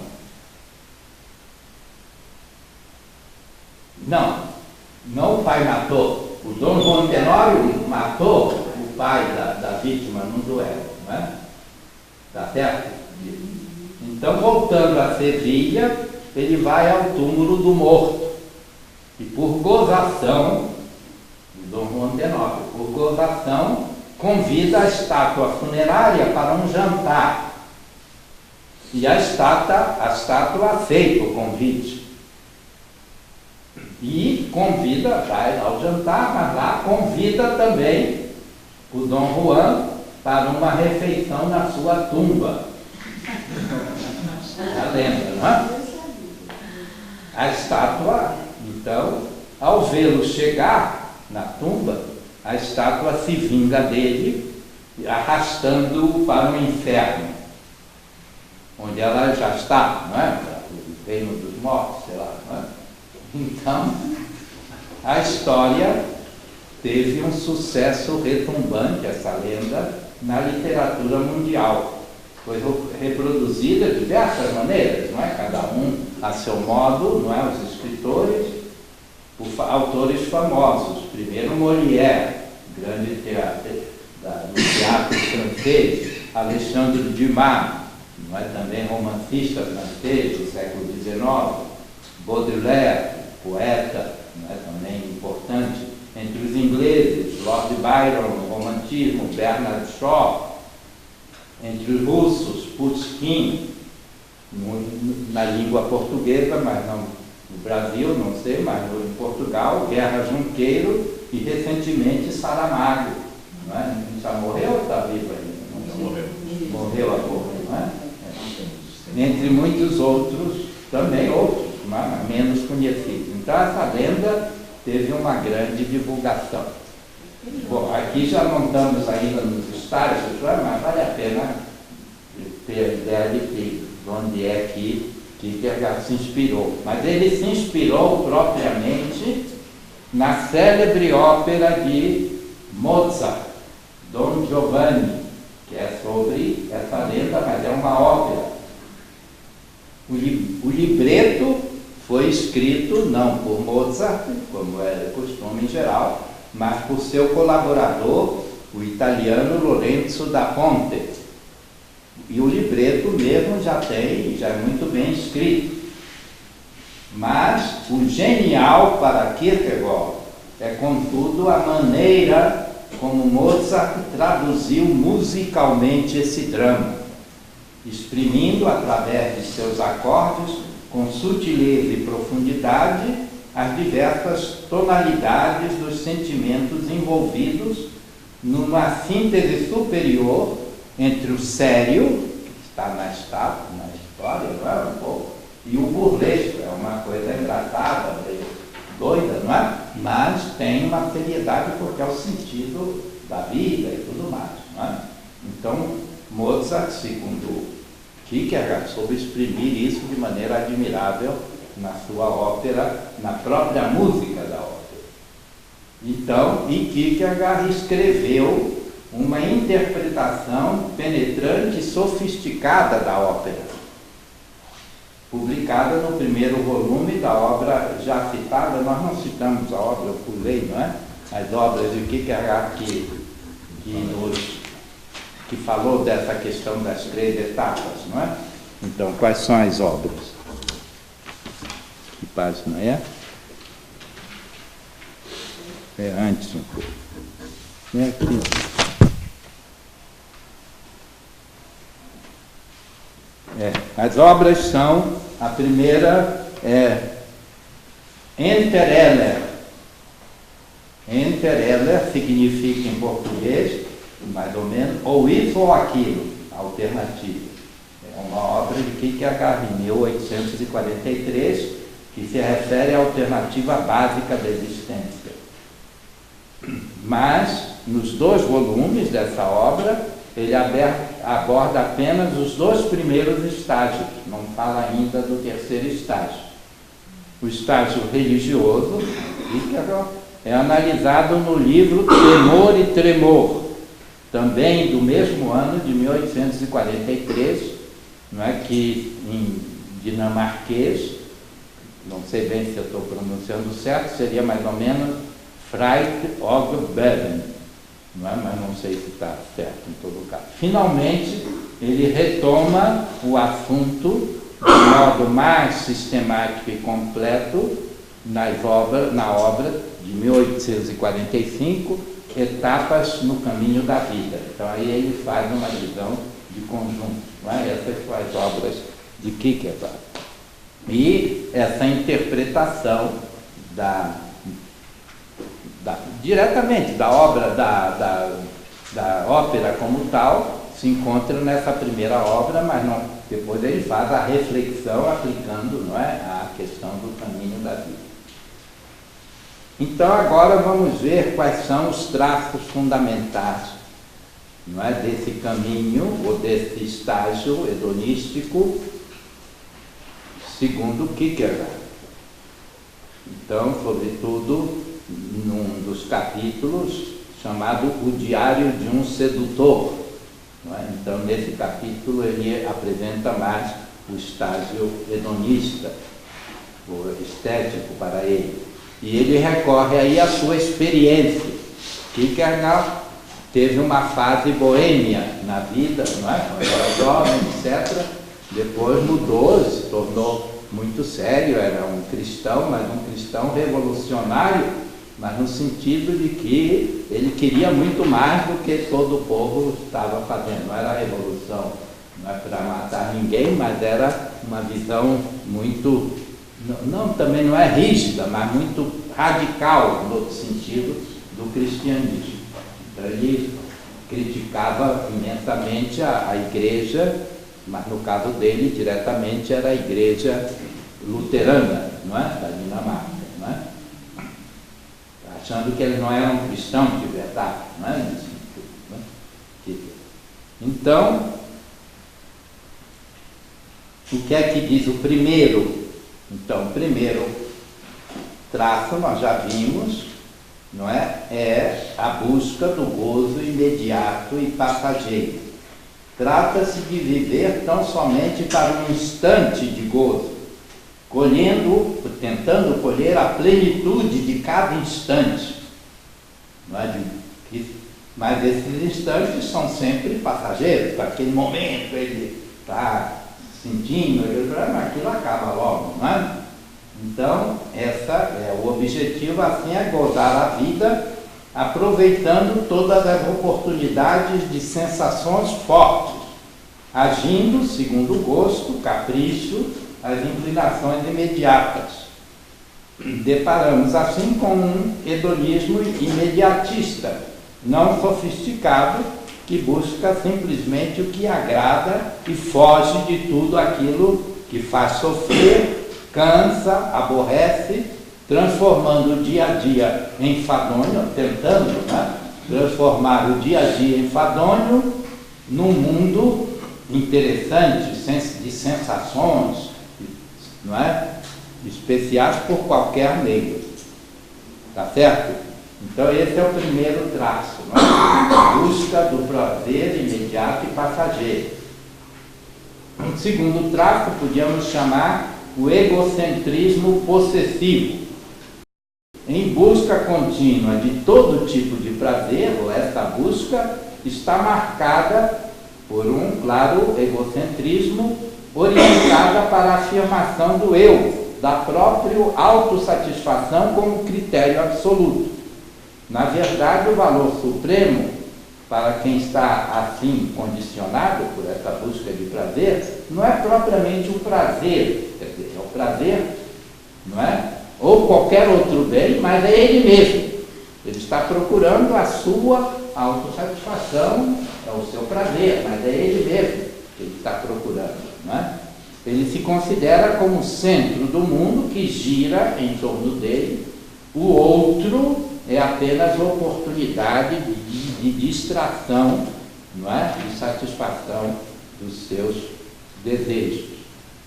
Speaker 1: não o pai matou. O Dom Juan Tenório matou o pai da vítima num duelo, não é? Tá certo? Então, voltando a Sevilha, ele vai ao túmulo do morto. E por gozação, Dom Juan Tenório, por gozação, convida a estátua funerária para um jantar. E a estátua aceita o convite. E convida, vai ao jantar, mas lá convida também o Dom Juan para uma refeição na sua tumba. Já lembra, não é? A estátua, então, ao vê-lo chegar na tumba, a estátua se vinga dele, arrastando-o para o inferno, onde ela já está, não é? O reino dos mortos, sei lá, não é? Então, a história teve um sucesso retumbante, essa lenda, na literatura mundial. Foi reproduzida de diversas maneiras, não é? Cada um a seu modo, não é? Os escritores, autores famosos. Primeiro Molière, grande do teatro francês, Alexandre Dumas, não é? Também romancista francês do século XIX, Baudelaire, poeta, não é? Também importante. Entre os ingleses, Lord Byron, no romantismo, Bernard Shaw. Entre os russos, Pushkin, na língua portuguesa, mas não no Brasil, não sei, mas em Portugal, Guerra Junqueiro e recentemente Saramago. Não é? Já morreu ou está vivo ainda? Não morreu. Morreu há pouco, não é? Entre muitos outros, também outros, mas menos conhecidos. Então essa lenda teve uma grande divulgação. Bom, aqui já não estamos ainda nos estágios, mas vale a pena ter a ideia de onde é que Kierkegaard se inspirou. Mas ele se inspirou propriamente na célebre ópera de Mozart, Don Giovanni, que é sobre essa lenda, mas é uma ópera. O libreto foi escrito não por Mozart, como é costume em geral, mas por seu colaborador, o italiano Lorenzo da Ponte. E o libreto mesmo já é muito bem escrito. Mas o genial para Kierkegaard é, contudo, a maneira como Mozart traduziu musicalmente esse drama, exprimindo através de seus acordes, com sutileza e profundidade, as diversas tonalidades dos sentimentos envolvidos numa síntese superior entre o sério, que está na história, não é? Um pouco, e o burlesco, é uma coisa engraçada, meio doida, não é? Mas tem uma seriedade porque é o sentido da vida e tudo mais, não é? Então, Mozart, segundo Kierkegaard, soube exprimir isso de maneira admirável na sua ópera, na própria música da ópera. Então, Kierkegaard escreveu uma interpretação penetrante e sofisticada da ópera, publicada no primeiro volume da obra já citada. Nós não citamos a obra, eu pulei, não é? As obras de Kierkegaard que falou dessa questão das 3 etapas, não é? Então, quais são as obras? Que página é? É antes um pouco. É aqui. As obras são, a primeira é Enter Entereller significa em português, mais ou menos, ou isso ou aquilo, alternativa. É uma obra de Kierkegaard, em 1843, que se refere à alternativa básica da existência. Mas, nos 2 volumes dessa obra, ele aborda apenas os 2 primeiros estágios, não fala ainda do 3º estágio. O estágio religioso, Kierkegaard, é analisado no livro Temor e Tremor, também do mesmo ano de 1843, não é, que em dinamarquês, não sei bem se eu estou pronunciando certo, seria mais ou menos Freit og Beden, não é? Mas não sei se está certo em todo caso. Finalmente, ele retoma o assunto de modo mais sistemático e completo na obra de 1845, Etapas no Caminho da Vida. Então aí ele faz uma visão de conjunto, não é? Essas são as obras de Kierkegaard. E essa interpretação diretamente da obra, da ópera como tal, se encontra nessa primeira obra, mas não, depois ele faz a reflexão aplicando, não é, a questão do caminho da vida. Então agora vamos ver quais são os traços fundamentais, não é, desse caminho ou desse estágio hedonístico segundo Kierkegaard. Então, sobretudo, num dos capítulos chamado O Diário de um Sedutor. Não é? Então, nesse capítulo, ele apresenta mais o estágio hedonista, o estético para ele. E ele recorre aí à sua experiência. Kierkegaard teve uma fase boêmia na vida, não é? Quando era jovem, etc. Depois mudou, se tornou muito sério, era um cristão, mas um cristão revolucionário, mas no sentido de que ele queria muito mais do que todo o povo estava fazendo. Não era revolução, não é para matar ninguém, mas era uma visão muito, também não é rígida, mas muito radical no outro sentido do cristianismo. Então ele criticava imensamente a igreja, mas no caso dele, diretamente, era a igreja luterana, não é? Da Dinamarca, não é? Achando que eles não eram cristãos de verdade, não é? Não é? Então, o que é que diz o primeiro? Então, o primeiro traço, nós já vimos, não é? É a busca do gozo imediato e passageiro. Trata-se de viver tão somente para um instante de gozo, tentando colher a plenitude de cada instante. Não é? Mas esses instantes são sempre passageiros. Naquele momento ele está sentindo, mas aquilo acaba logo, não é? Então, o objetivo assim é gozar a vida, aproveitando todas as oportunidades de sensações fortes, agindo segundo o gosto, capricho, as inclinações imediatas. Deparamos assim com um hedonismo imediatista, não sofisticado, que busca simplesmente o que agrada e foge de tudo aquilo que faz sofrer, cansa, aborrece, transformando o dia a dia em enfadonho, tentando, né, transformar o dia a dia em enfadonho num mundo interessante, de sensações, não é? Especiais por qualquer meio. Tá certo? Então esse é o primeiro traço, não é? A busca do prazer imediato e passageiro. Um segundo traço podíamos chamar o egocentrismo possessivo. Em busca contínua de todo tipo de prazer, ou esta busca está marcada por um claro egocentrismo orientada para a afirmação do eu, da própria autossatisfação como critério absoluto. Na verdade, o valor supremo para quem está assim condicionado por essa busca de prazer não é propriamente o prazer, quer dizer, é o prazer, não é? Ou qualquer outro bem, mas é ele mesmo. Ele está procurando a sua autossatisfação, é o seu prazer, mas é ele mesmo que ele está procurando, não é? Ele se considera como centro do mundo que gira em torno dele. O outro é apenas oportunidade de distração, não é? De satisfação dos seus desejos.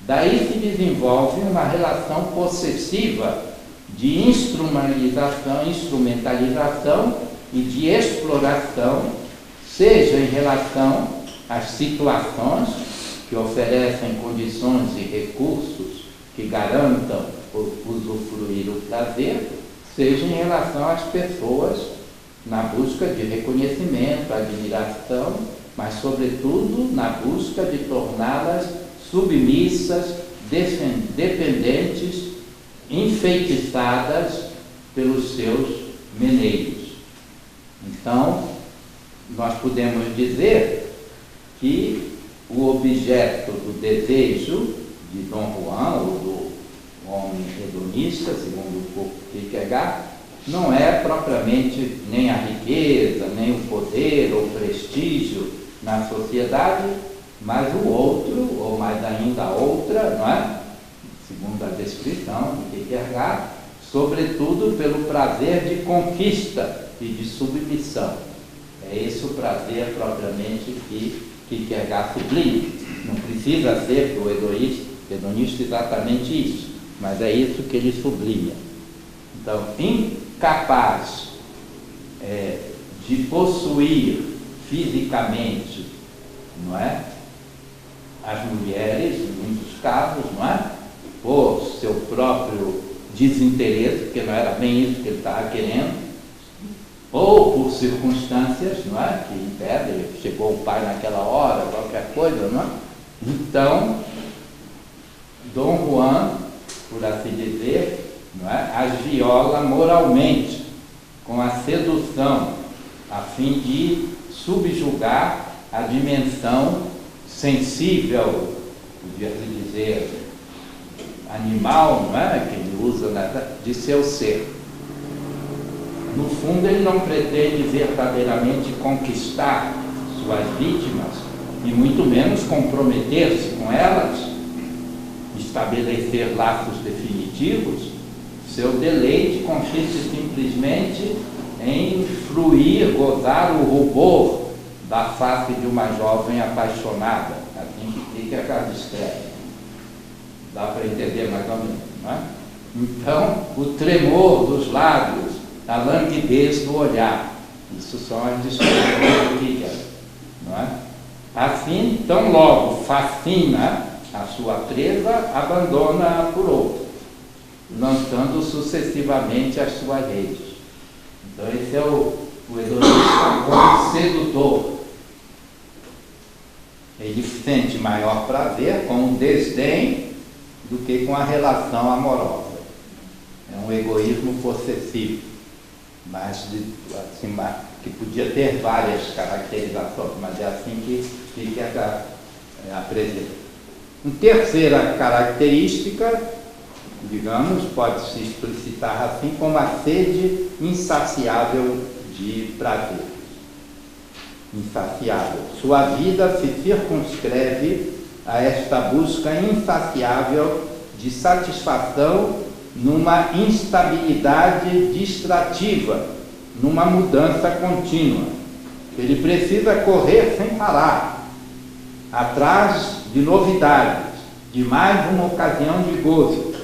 Speaker 1: Daí se desenvolve uma relação possessiva de instrumentalização e de exploração, seja em relação às situações que oferecem condições e recursos que garantam usufruir o prazer, seja em relação às pessoas na busca de reconhecimento, admiração, mas sobretudo na busca de torná-las submissas, dependentes, enfeitiçadas pelos seus meneios. Então, nós podemos dizer que o objeto do desejo de Dom Juan, ou do homem hedonista, segundo o Kierkegaard, não é propriamente nem a riqueza, nem o poder ou prestígio na sociedade, mas o outro, ou mais ainda a outra, não é? Segundo a descrição de Kierkegaard, sobretudo pelo prazer de conquista e de submissão. É esse o prazer propriamente que Kierkegaard sublima. Não precisa ser para o hedonista exatamente isso, mas é isso que ele sublinha. Então, incapaz de possuir fisicamente, não é? As mulheres, em muitos casos, não é? Por seu próprio desinteresse, porque não era bem isso que ele estava querendo, ou por circunstâncias, não é? Que impedem, chegou o pai naquela hora, qualquer coisa, não é? Então, Dom Juan, por assim dizer, não é? As viola moralmente, com a sedução, a fim de subjugar a dimensão sensível, podia dizer, animal, não é? Que ele usa de seu ser. No fundo, ele não pretende verdadeiramente conquistar suas vítimas, e muito menos comprometer-se com elas, estabelecer laços definitivos. Seu deleite consiste simplesmente em fruir, gozar o rubor da face de uma jovem apaixonada, assim que ela descreve. Dá para entender mais ou menos, não é? Então, o tremor dos lábios, a languidez do olhar, isso são as descrições do Kierkegaard, não é? Assim, tão logo fascina a sua presa, abandona-a por outro, lançando sucessivamente as suas redes. Então, esse é o hedonista como sedutor. Ele sente maior prazer com o desdém do que com a relação amorosa. É um egoísmo possessivo, mas assim, que podia ter várias caracterizações, mas é assim que apresenta. Uma terceira característica, digamos, pode se explicitar assim como a sede insaciável de prazer. Insaciável. Sua vida se circunscreve a esta busca insaciável de satisfação numa instabilidade distrativa, numa mudança contínua. Ele precisa correr sem parar, atrás de novidades, de mais uma ocasião de gozo.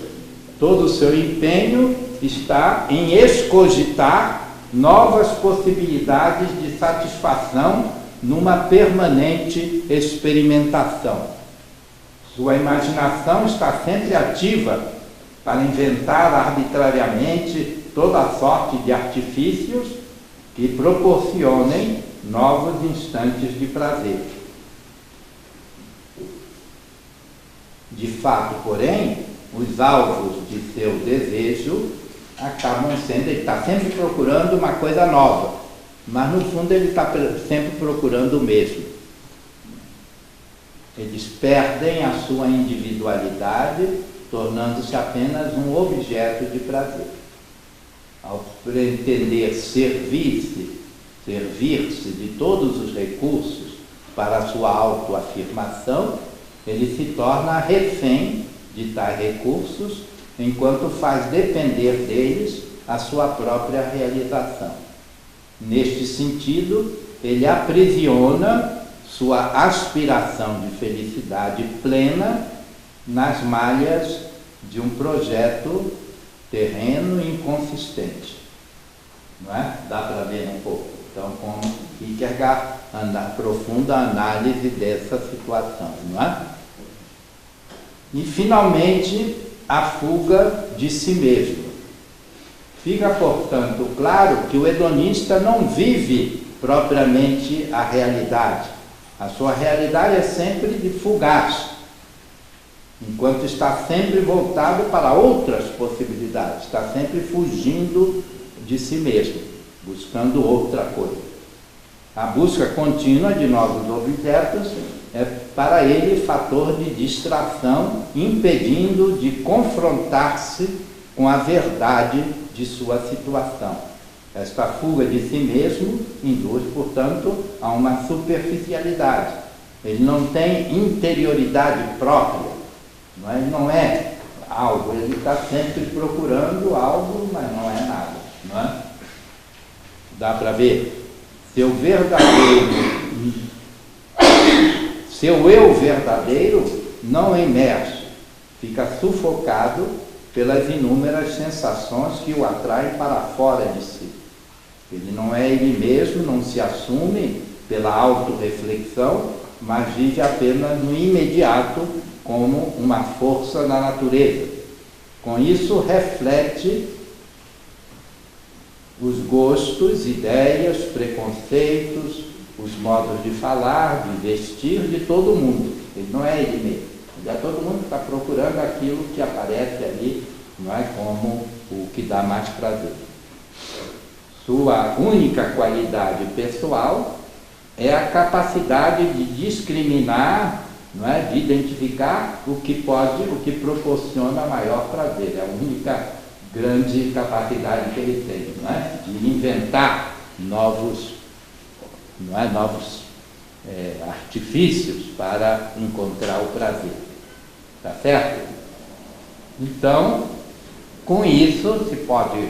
Speaker 1: Todo o seu empenho está em excogitar novas possibilidades de satisfação numa permanente experimentação. Sua imaginação está sempre ativa para inventar arbitrariamente toda a sorte de artifícios que proporcionem novos instantes de prazer. De fato, porém, os alvos de seu desejo acabam sendo, ele está sempre procurando uma coisa nova, mas no fundo ele está sempre procurando o mesmo. Eles perdem a sua individualidade, tornando-se apenas um objeto de prazer. ao pretender servir-se de todos os recursos para a sua autoafirmação, ele se torna refém de tais recursos, enquanto faz depender deles a sua própria realização. Neste sentido, ele aprisiona sua aspiração de felicidade plena nas malhas de um projeto terreno e inconsistente. Não é? Dá para ver um pouco. Então, como Kierkegaard aprofunda a análise dessa situação. Não é? E, finalmente, a fuga de si mesmo. Fica, portanto, claro que o hedonista não vive propriamente a realidade. A sua realidade é sempre de fugaz, enquanto está sempre voltado para outras possibilidades, está sempre fugindo de si mesmo, buscando outra coisa. A busca contínua de novos objetos é para ele fator de distração, impedindo de confrontar-se com a verdade de sua situação. Esta fuga de si mesmo induz, portanto, a uma superficialidade. Ele não tem interioridade própria, não é? Ele não é algo, ele está sempre procurando algo, mas não é nada. Não é? Dá para ver? Seu eu verdadeiro não emerge, fica sufocado pelas inúmeras sensações que o atraem para fora de si. Ele não é ele mesmo, não se assume pela autorreflexão, mas vive apenas no imediato como uma força da natureza. Com isso, reflete os gostos, ideias, preconceitos, os modos de falar, de vestir de todo mundo. Ele não é ele mesmo. Todo mundo está procurando aquilo que aparece ali, não é, como o que dá mais prazer. Sua única qualidade pessoal é a capacidade de discriminar, não é, de identificar o que proporciona maior prazer. É a única grande capacidade que ele tem, não é, de inventar novos artifícios para encontrar o prazer. Tá certo? Então, com isso se pode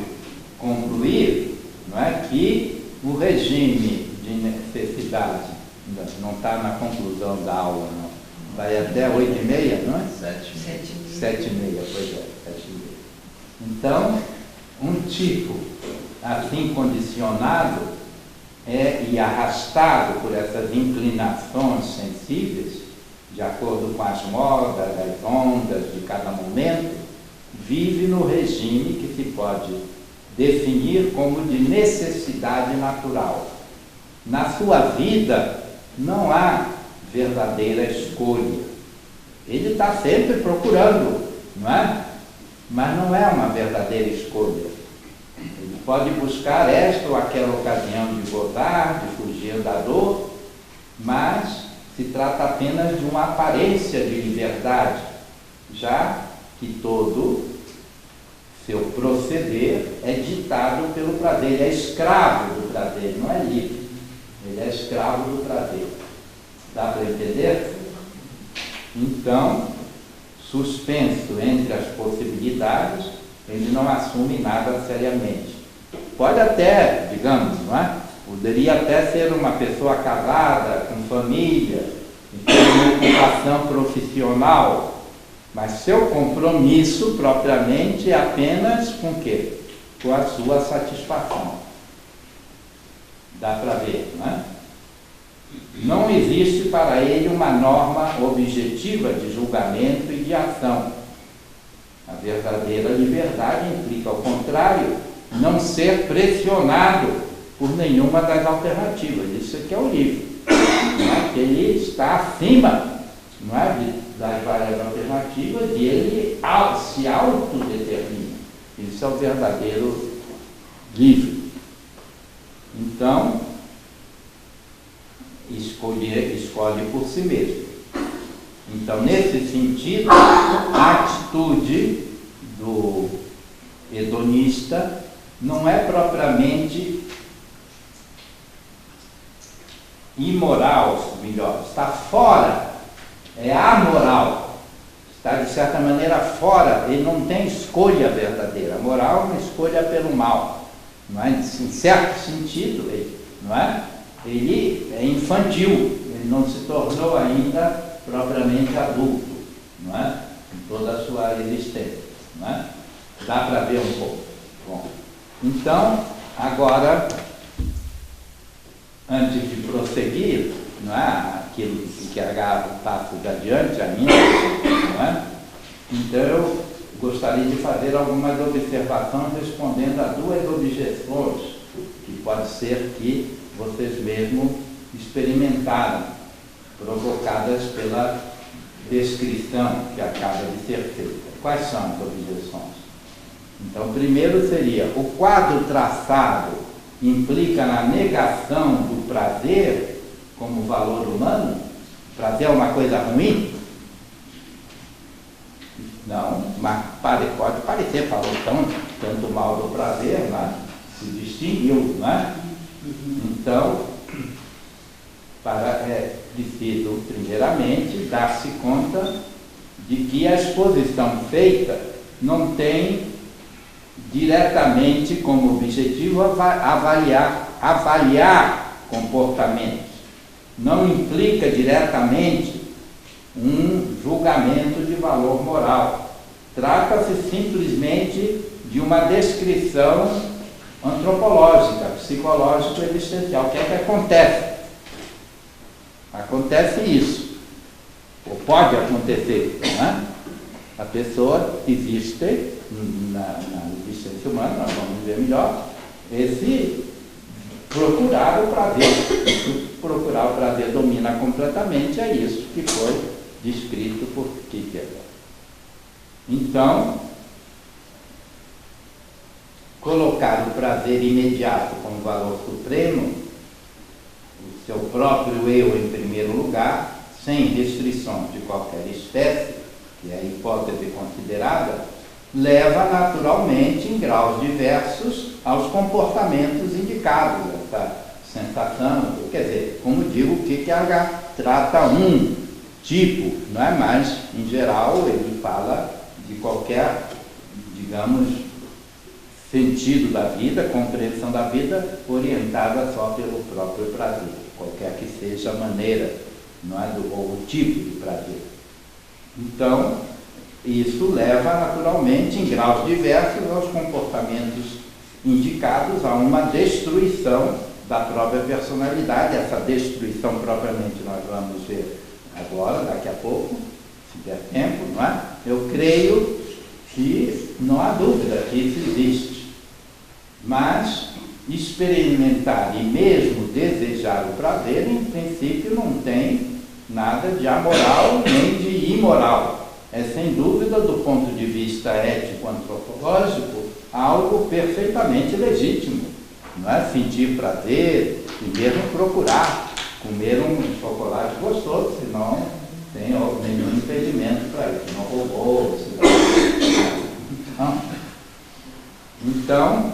Speaker 1: concluir, não é, que o regime de necessidade, não está na conclusão da aula, não, vai até 8h30, não é? 7h30, pois é, 7h30. Então, um tipo assim condicionado e arrastado por essas inclinações sensíveis, de acordo com as modas, as ondas de cada momento, vive no regime que se pode definir como de necessidade natural. Na sua vida não há verdadeira escolha. Ele está sempre procurando, não é? Mas não é uma verdadeira escolha. Ele pode buscar esta ou aquela ocasião de gozar, de fugir da dor, mas se trata apenas de uma aparência de liberdade, já que todo seu proceder é ditado pelo prazer. Ele é escravo do prazer, não é livre. Ele é escravo do prazer. Dá para entender? Então, suspenso entre as possibilidades, ele não assume nada seriamente. Pode até, digamos, não é? Poderia até ser uma pessoa casada, com família, com uma ocupação profissional, mas seu compromisso propriamente é apenas com o quê? Com a sua satisfação. Dá para ver, não é? Não existe para ele uma norma objetiva de julgamento e de ação. A verdadeira liberdade implica, ao contrário, não ser pressionado por nenhuma das alternativas. Isso aqui é o livro. Não é? Que ele está acima, não é, das várias alternativas, e ele se autodetermina. Isso é o verdadeiro livre. Então, escolhe por si mesmo. Então, nesse sentido, a atitude do hedonista não é propriamente imoral, melhor, está fora, é amoral, está de certa maneira fora, ele não tem escolha verdadeira. A moral é uma escolha pelo mal, não é? Em certo sentido, não é? Ele é infantil, ele não se tornou ainda propriamente adulto, não é? Em toda a sua existência, não é? Dá para ver um pouco. Bom, então, agora, antes de prosseguir, não é? Aquilo que agarra o passo de adiante ainda, não é? Então, eu gostaria de fazer algumas observações respondendo a duas objeções que pode ser que vocês mesmos experimentaram, provocadas pela descrição que acaba de ser feita. Quais são as objeções? Então, primeiro seria, o quadro traçado implica na negação do prazer como valor humano? Prazer é uma coisa ruim? Não, mas pode parecer, falou tanto mal do prazer, mas se distinguiu, não é? Então, é preciso, primeiramente, dar-se conta de que a exposição feita não tem diretamente como objetivo avaliar comportamentos. Não implica diretamente um julgamento de valor moral. Trata-se simplesmente de uma descrição antropológica, psicológica, existencial. O que é que acontece? Acontece isso, ou pode acontecer, não é? A pessoa existe na existência humana, nós vamos ver melhor, esse procurar o prazer. Procurar o prazer domina completamente, é isso que foi descrito por Kierkegaard. Então, colocar o prazer imediato como valor supremo, o seu próprio eu em primeiro lugar, sem restrições de qualquer espécie, que é a hipótese considerada, leva naturalmente, em graus diversos, aos comportamentos indicados, essa sensação, quer dizer, como digo, Kierkegaard trata um tipo, não é? Mas, em geral, ele fala de qualquer, digamos, sentido da vida, compreensão da vida, orientada só pelo próprio prazer, qualquer que seja a maneira, não é? Ou o tipo de prazer. Então, isso leva naturalmente, em graus diversos, aos comportamentos indicados a uma destruição da própria personalidade. Essa destruição propriamente nós vamos ver agora, daqui a pouco, se der tempo, não é? Eu creio que não há dúvida que isso existe. Mas experimentar e mesmo desejar o prazer, em princípio, não tem nada de amoral nem de imoral. É, sem dúvida, do ponto de vista ético-antropológico, algo perfeitamente legítimo. Não é? Sentir prazer e mesmo procurar comer um chocolate gostoso, senão tem nenhum impedimento para isso. Não roubou, Então,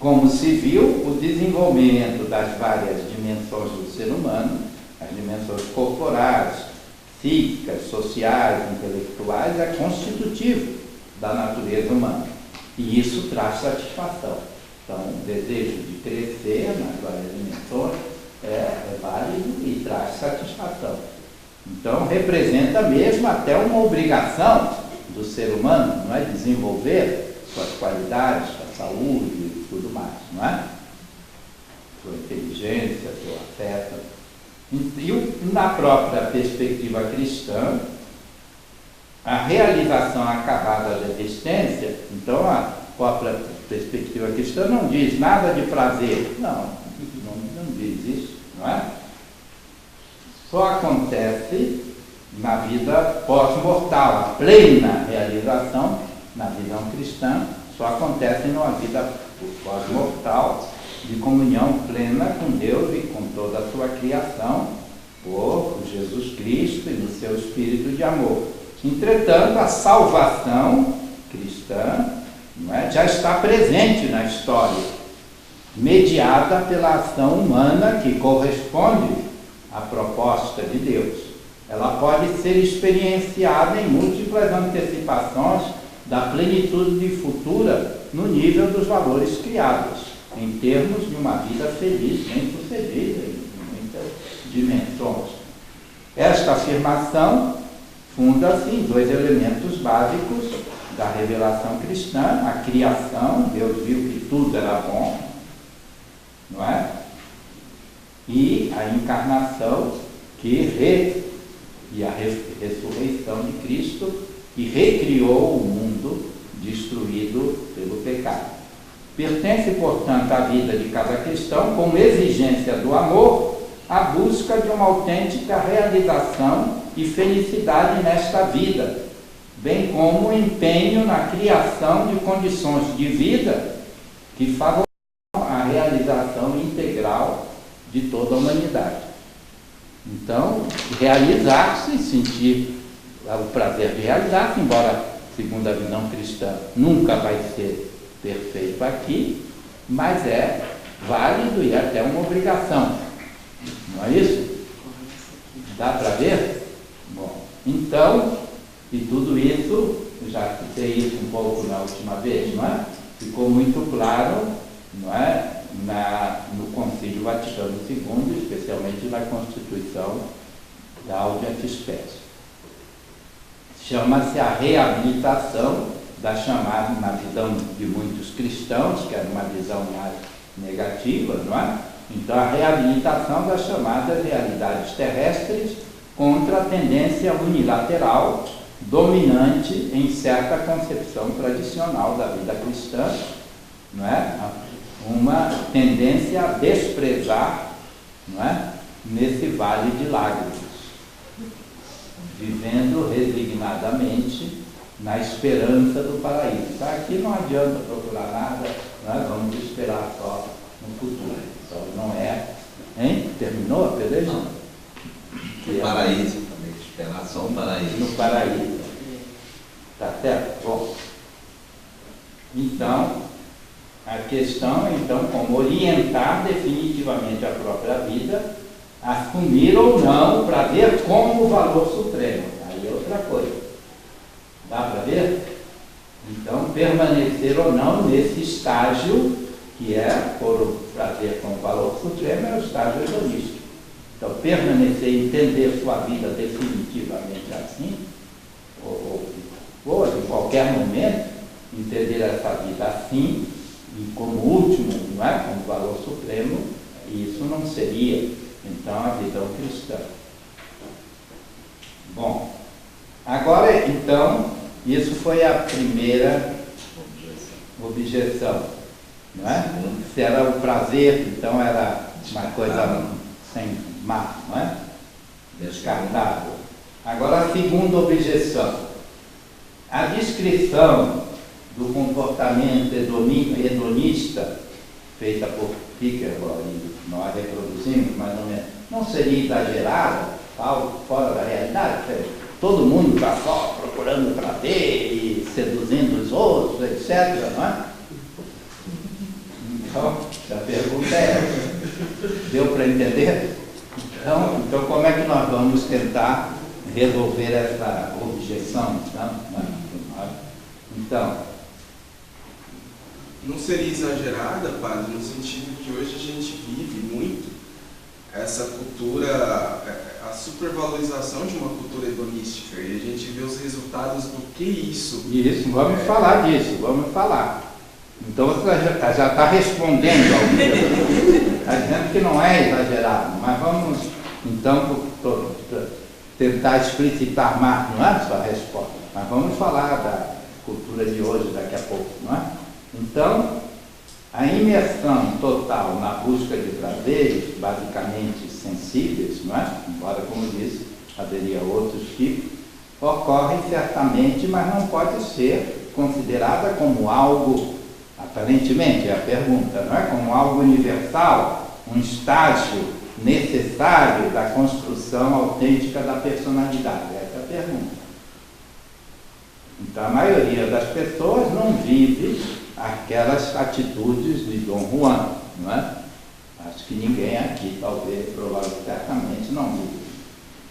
Speaker 1: como se viu, o desenvolvimento das várias dimensões do ser humano, as dimensões corporais, psíquicas, sociais, intelectuais, é constitutivo da natureza humana. E isso traz satisfação. Então, o desejo de crescer nas várias dimensões é válido e traz satisfação. Então, representa mesmo até uma obrigação do ser humano, não é? Desenvolver suas qualidades, sua saúde e tudo mais, não é? Sua inteligência, seu afeto. E na própria perspectiva cristã, a realização acabada da existência, então a própria perspectiva cristã não diz nada de prazer. Não diz isso, não é? Só acontece na vida pós-mortal. A plena realização, na visão cristã, só acontece numa vida pós-mortal, de comunhão plena com Deus e com toda a sua criação, por Jesus Cristo e no seu espírito de amor. Entretanto, a salvação cristã não é? Já está presente na história, mediada pela ação humana que corresponde à proposta de Deus. Ela pode ser experienciada em múltiplas antecipações da plenitude futura no nível dos valores criados, em termos de uma vida feliz, bem-sucedida, em muitas dimensões. Esta afirmação funda-se em dois elementos básicos da revelação cristã: a criação, Deus viu que tudo era bom, não é? E a encarnação, e a ressurreição de Cristo, que recriou o mundo destruído pelo pecado. Pertence, portanto, à vida de cada cristão, como exigência do amor, a busca de uma autêntica realização e felicidade nesta vida, bem como o empenho na criação de condições de vida que favoreçam a realização integral de toda a humanidade. Então, realizar-se, sentir o prazer de realizar-se, embora, segundo a visão cristã, nunca vai ser perfeito aqui, mas é válido e até uma obrigação. Não é isso? Dá para ver? Bom, então, e tudo isso, já citei isso um pouco na última vez, não é? Ficou muito claro, não é? No Concílio Vaticano II, especialmente na Constituição da Audiente Spes. Chama-se a reabilitação da chamada, na visão de muitos cristãos, que era uma visão mais negativa, não é? Então, a reabilitação das chamadas realidades terrestres contra a tendência unilateral dominante em certa concepção tradicional da vida cristã, não é? Uma tendência a desprezar, não é? Nesse vale de lágrimas, vivendo resignadamente na esperança do paraíso. Tá? Aqui não adianta procurar nada, nós vamos esperar só no futuro. Só não é. Hein? Terminou a peleja?
Speaker 2: No paraíso também, esperar só o paraíso.
Speaker 1: No paraíso. Tá certo? Bom. Então, a questão é, então, como orientar definitivamente a própria vida, assumir ou não o prazer como valor supremo. Aí é outra coisa. Dá para ver? Então, permanecer ou não nesse estágio, que é, por o prazer como valor supremo, é o estágio hedonista. Então, permanecer e entender sua vida definitivamente assim, ou em qualquer momento, entender essa vida assim, e como último, não é? Como valor supremo, isso não seria, então, a visão cristã. Bom, agora, então, isso foi a primeira objeção, não é? Se era o prazer, então era uma coisa sem mar, não é? Descartável. Agora, a segunda objeção. A descrição do comportamento hedonista, feita por Kierkegaard, nós reproduzimos mais ou menos, não seria exagerada, fora da realidade? Todo mundo está só procurando prazer e seduzindo os outros, etc., não é? Então, a pergunta é essa. Deu para entender? Então, como é que nós vamos tentar resolver essa objeção? Então,
Speaker 4: não seria exagerada, padre, no sentido que hoje a gente vive muito essa cultura, a supervalorização de uma cultura hedonística, e a gente vê os resultados do que isso.
Speaker 1: Isso, vamos falar disso, vamos falar. Então você já está respondendo ao que está dizendo que não é exagerado, mas vamos então tentar explicitar mais, não é a sua resposta, mas vamos falar da cultura de hoje daqui a pouco, não é? Então, a imersão total na busca de prazeres, basicamente sensíveis, não é? Embora, como disse, haveria outros tipos, ocorre certamente, mas não pode ser considerada como algo, aparentemente, é a pergunta, não é? Como algo universal, um estágio necessário da construção autêntica da personalidade. Essa é a pergunta. Então a maioria das pessoas não vive aquelas atitudes de Dom Juan, não é? Acho que ninguém aqui, talvez, provavelmente, certamente não vive.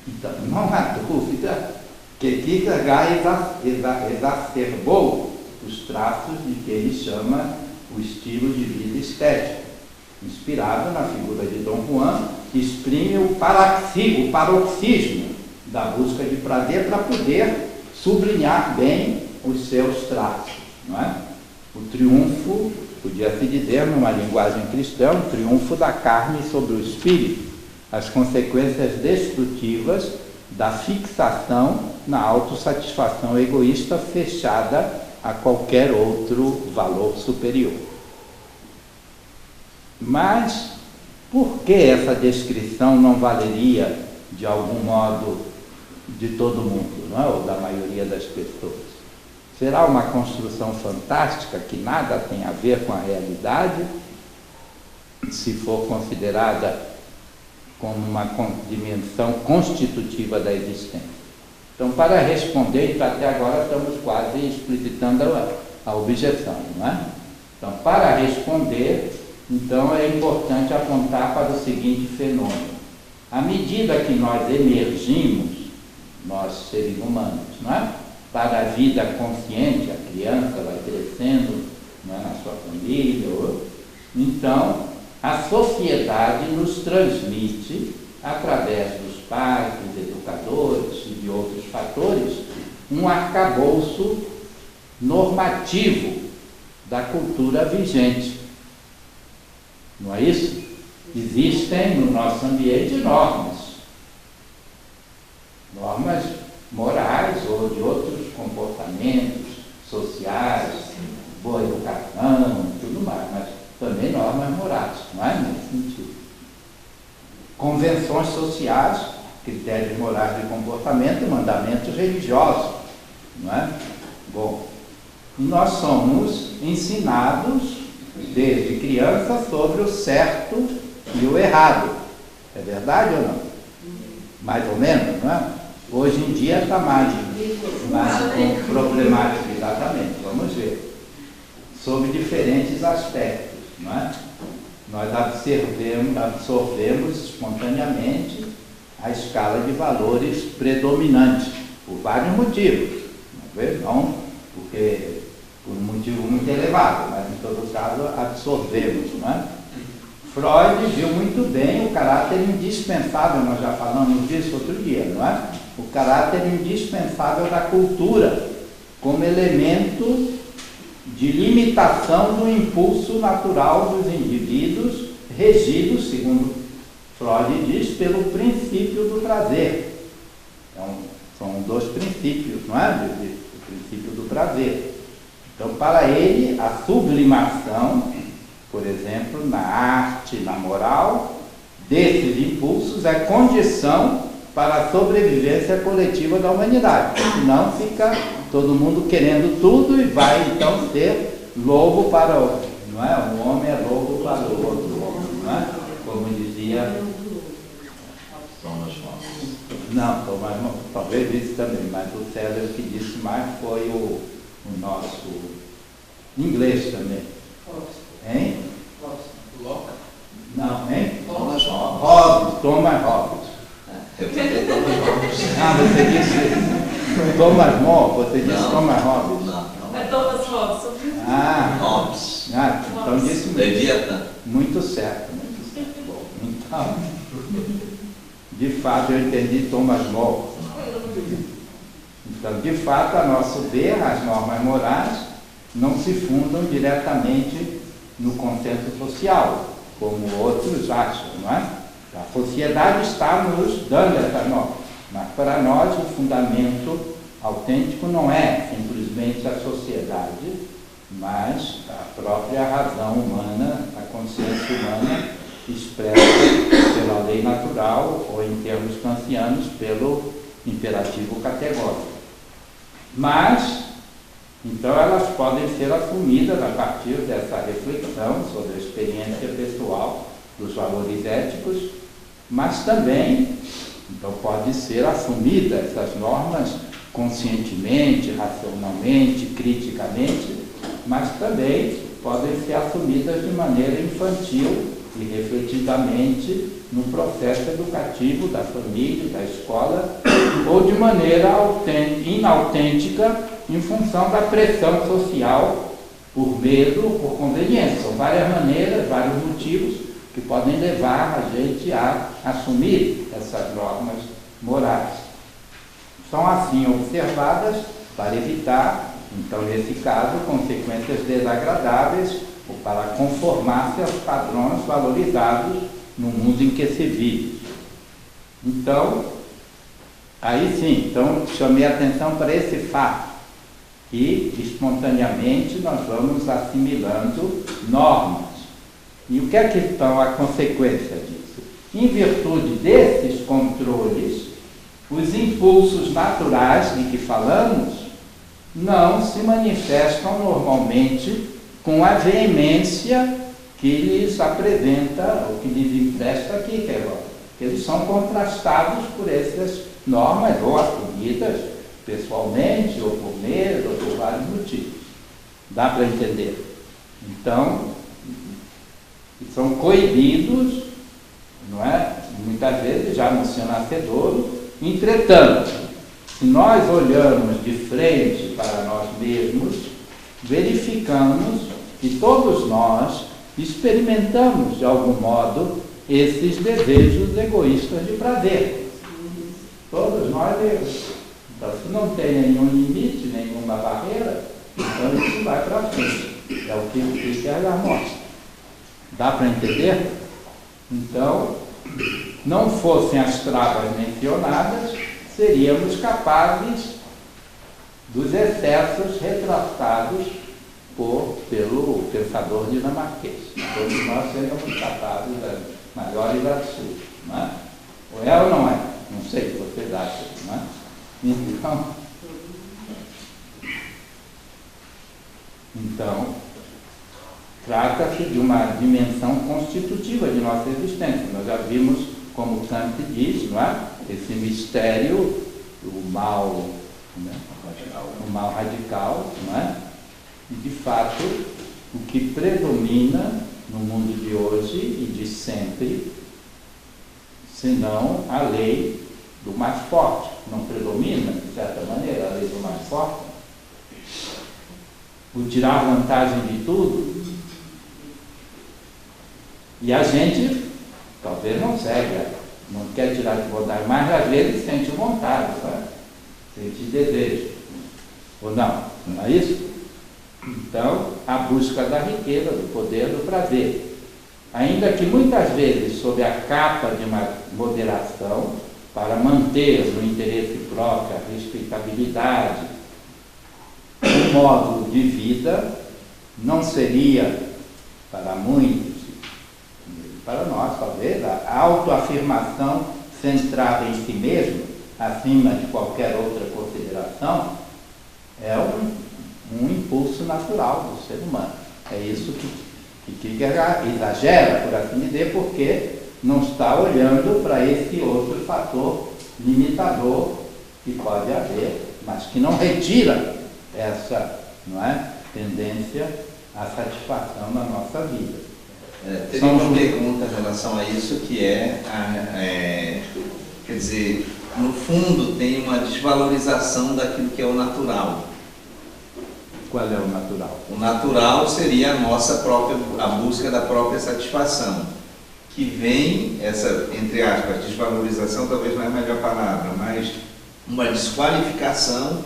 Speaker 1: Então, não há dúvida que Kierkegaard exacerbou os traços de que ele chama o estilo de vida estético, inspirado na figura de Dom Juan, que exprime o paroxismo da busca de prazer para poder sublinhar bem os seus traços, não é? O triunfo, podia-se dizer, numa linguagem cristã, o triunfo da carne sobre o espírito, as consequências destrutivas da fixação na autossatisfação egoísta fechada a qualquer outro valor superior. Mas, por que essa descrição não valeria, de algum modo, de todo mundo, não é? Ou da maioria das pessoas? Será uma construção fantástica que nada tem a ver com a realidade, se for considerada como uma dimensão constitutiva da existência? Então, para responder, até agora estamos quase explicitando a objeção, não é? Então, para responder, então é importante apontar para o seguinte fenômeno. À medida que nós emergimos, nós seres humanos, não é? Para a vida consciente, a criança vai crescendo, não é? Na sua família, então a sociedade nos transmite, através dos pais, dos educadores e de outros fatores, um arcabouço normativo da cultura vigente. Não é isso? Existem no nosso ambiente normas morais ou de outros comportamentos sociais, boa educação e tudo mais, mas também normas morais, não é nesse sentido. Convenções sociais, critérios morais de comportamento e mandamentos religiosos, não é? Bom, nós somos ensinados desde criança sobre o certo e o errado. É verdade ou não? Mais ou menos, não é? Hoje em dia está mais problemático, exatamente, vamos ver. Sobre diferentes aspectos, não é? Nós absorvemos espontaneamente a escala de valores predominante, por vários motivos. Não porque por um motivo muito elevado, mas em todo caso absorvemos, não é? Freud viu muito bem o caráter indispensável, nós já falamos disso outro dia, não é? O caráter indispensável da cultura como elemento de limitação do impulso natural dos indivíduos, regidos, segundo Freud diz, pelo princípio do prazer. Então, são dois princípios, não é? O princípio do prazer. Então, para ele, a sublimação, por exemplo, na arte, na moral, desses impulsos é condição para a sobrevivência coletiva da humanidade. Senão fica todo mundo querendo tudo e vai então ser lobo para o outro, não é? Um homem é lobo para o outro homem, não é? Como dizia Thomas More. Não, Thomas More, talvez isso também, mas o César que disse mais foi o nosso inglês também. Hein?
Speaker 4: Locke?
Speaker 1: Não, hein?
Speaker 2: Thomas More.
Speaker 1: Hobbes, Thomas Hobbes. Ah, você disse Thomas More, você disse Thomas Hobbes.
Speaker 2: Não.
Speaker 5: É Thomas Hobbes.
Speaker 2: Hobbes.
Speaker 1: Então disse
Speaker 2: Leviatã.
Speaker 1: muito certo, muito certo. Bom, então, de fato eu entendi Thomas More. Então, de fato, a nosso ver, as normas morais não se fundam diretamente no consenso social, como outros acham, não é? A sociedade está nos dando essa norma, mas para nós o fundamento autêntico não é simplesmente a sociedade, mas a própria razão humana, a consciência humana expressa pela lei natural ou, em termos kantianos, pelo imperativo categórico. Mas, então, elas podem ser assumidas a partir dessa reflexão sobre a experiência pessoal dos valores éticos, mas também, então, pode ser assumida essas normas conscientemente, racionalmente, criticamente, mas também podem ser assumidas de maneira infantil e refletidamente no processo educativo da família, da escola, ou de maneira inautêntica em função da pressão social por medo, por conveniência. São várias maneiras, vários motivos que podem levar a gente a assumir essas normas morais. São assim observadas para evitar, então, nesse caso, consequências desagradáveis ou para conformar-se aos padrões valorizados no mundo em que se vive. Então, aí sim, então chamei a atenção para esse fato, que espontaneamente nós vamos assimilando normas. E o que é que estão a consequência disso? Em virtude desses controles, os impulsos naturais de que falamos não se manifestam normalmente com a veemência que lhes apresenta, ou que lhes empresta aqui, que eles são contrastados por essas normas, ou assumidas pessoalmente, ou por medo, ou por vários motivos. Dá para entender? Então, são coibidos, não é? Muitas vezes já no seu nascedouro. Entretanto, se nós olhamos de frente para nós mesmos, verificamos que todos nós experimentamos, de algum modo, esses desejos egoístas de prazer. Todos nós temos. Então, se não tem nenhum limite, nenhuma barreira, então isso vai para frente. É o que o Kierkegaard mostra. Dá para entender? Então, não fossem as travas mencionadas, seríamos capazes dos excessos retratados pelo pensador dinamarquês. Todos nós seríamos capazes das maiores absurdos. Não é? Ou é ou não é? Não sei o que vocês acham. Não é? Então, trata-se de uma dimensão constitutiva de nossa existência. Nós já vimos, como Kant diz, não é? Esse mistério, o mal, né? O mal radical, não é? E, de fato, o que predomina no mundo de hoje e de sempre, senão a lei do mais forte. Não predomina, de certa maneira, a lei do mais forte? O tirar vantagem de tudo. E a gente talvez não segue, não quer tirar de vontade, mas às vezes sente vontade, sabe? Sente desejo. Ou não? Não é isso? Então, a busca da riqueza, do poder, do prazer. Ainda que muitas vezes sob a capa de uma moderação, para manter no interesse próprio a respeitabilidade, o modo de vida não seria, para muitos, para nós talvez, a autoafirmação centrada em si mesmo, acima de qualquer outra consideração, é um impulso natural do ser humano. É isso que Kierkegaard exagera, por assim dizer, porque não está olhando para esse outro fator limitador que pode haver, mas que não retira essa, não é, tendência à satisfação na nossa vida.
Speaker 2: Teve uma pergunta em relação a isso, que quer dizer, no fundo tem uma desvalorização daquilo que é o natural.
Speaker 1: Qual é o natural?
Speaker 2: O natural seria a busca da própria satisfação, que vem essa, entre aspas, desvalorização, talvez não é a melhor palavra, mas uma desqualificação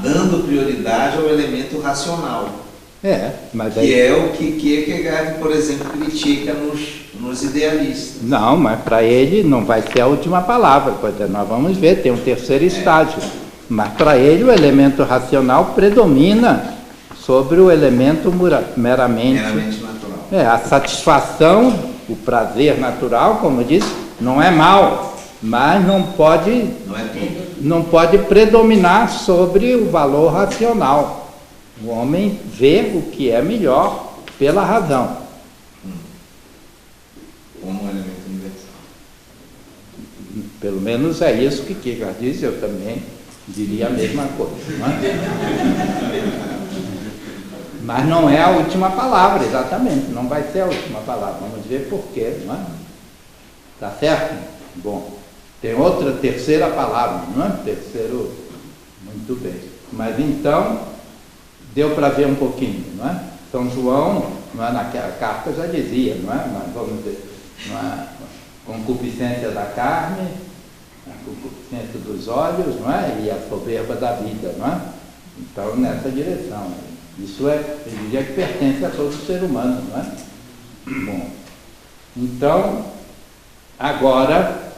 Speaker 2: dando prioridade ao elemento racional.
Speaker 1: Mas
Speaker 2: que é o que Kierkegaard, por exemplo, critica nos idealistas.
Speaker 1: Não, mas para ele não vai ser a última palavra. Pois é, nós vamos ver, tem um terceiro estágio. Mas para ele o elemento racional predomina sobre o elemento meramente
Speaker 2: natural.
Speaker 1: A satisfação, o prazer natural, como eu disse, não é mal, mas não pode predominar sobre o valor racional. O homem vê o que é melhor pela razão.
Speaker 2: Como um elemento universal.
Speaker 1: Pelo menos é isso que Kierkegaard diz, eu também diria a mesma coisa. Não é? Mas não é a última palavra, exatamente, não vai ser a última palavra. Vamos ver por quê, não é? Tá certo? Bom, tem outra terceira palavra, não é? Terceiro, muito bem. Mas então, deu para ver um pouquinho, não é? São João, não é? Naquela carta já dizia, não é? Mas vamos ver, não é? Concupiscência da carne, a concupiscência dos olhos, não é? E a soberba da vida, não é? Então, nessa direção. Isso é, eu diria que pertence a todo ser humano, não é? Bom, então, agora,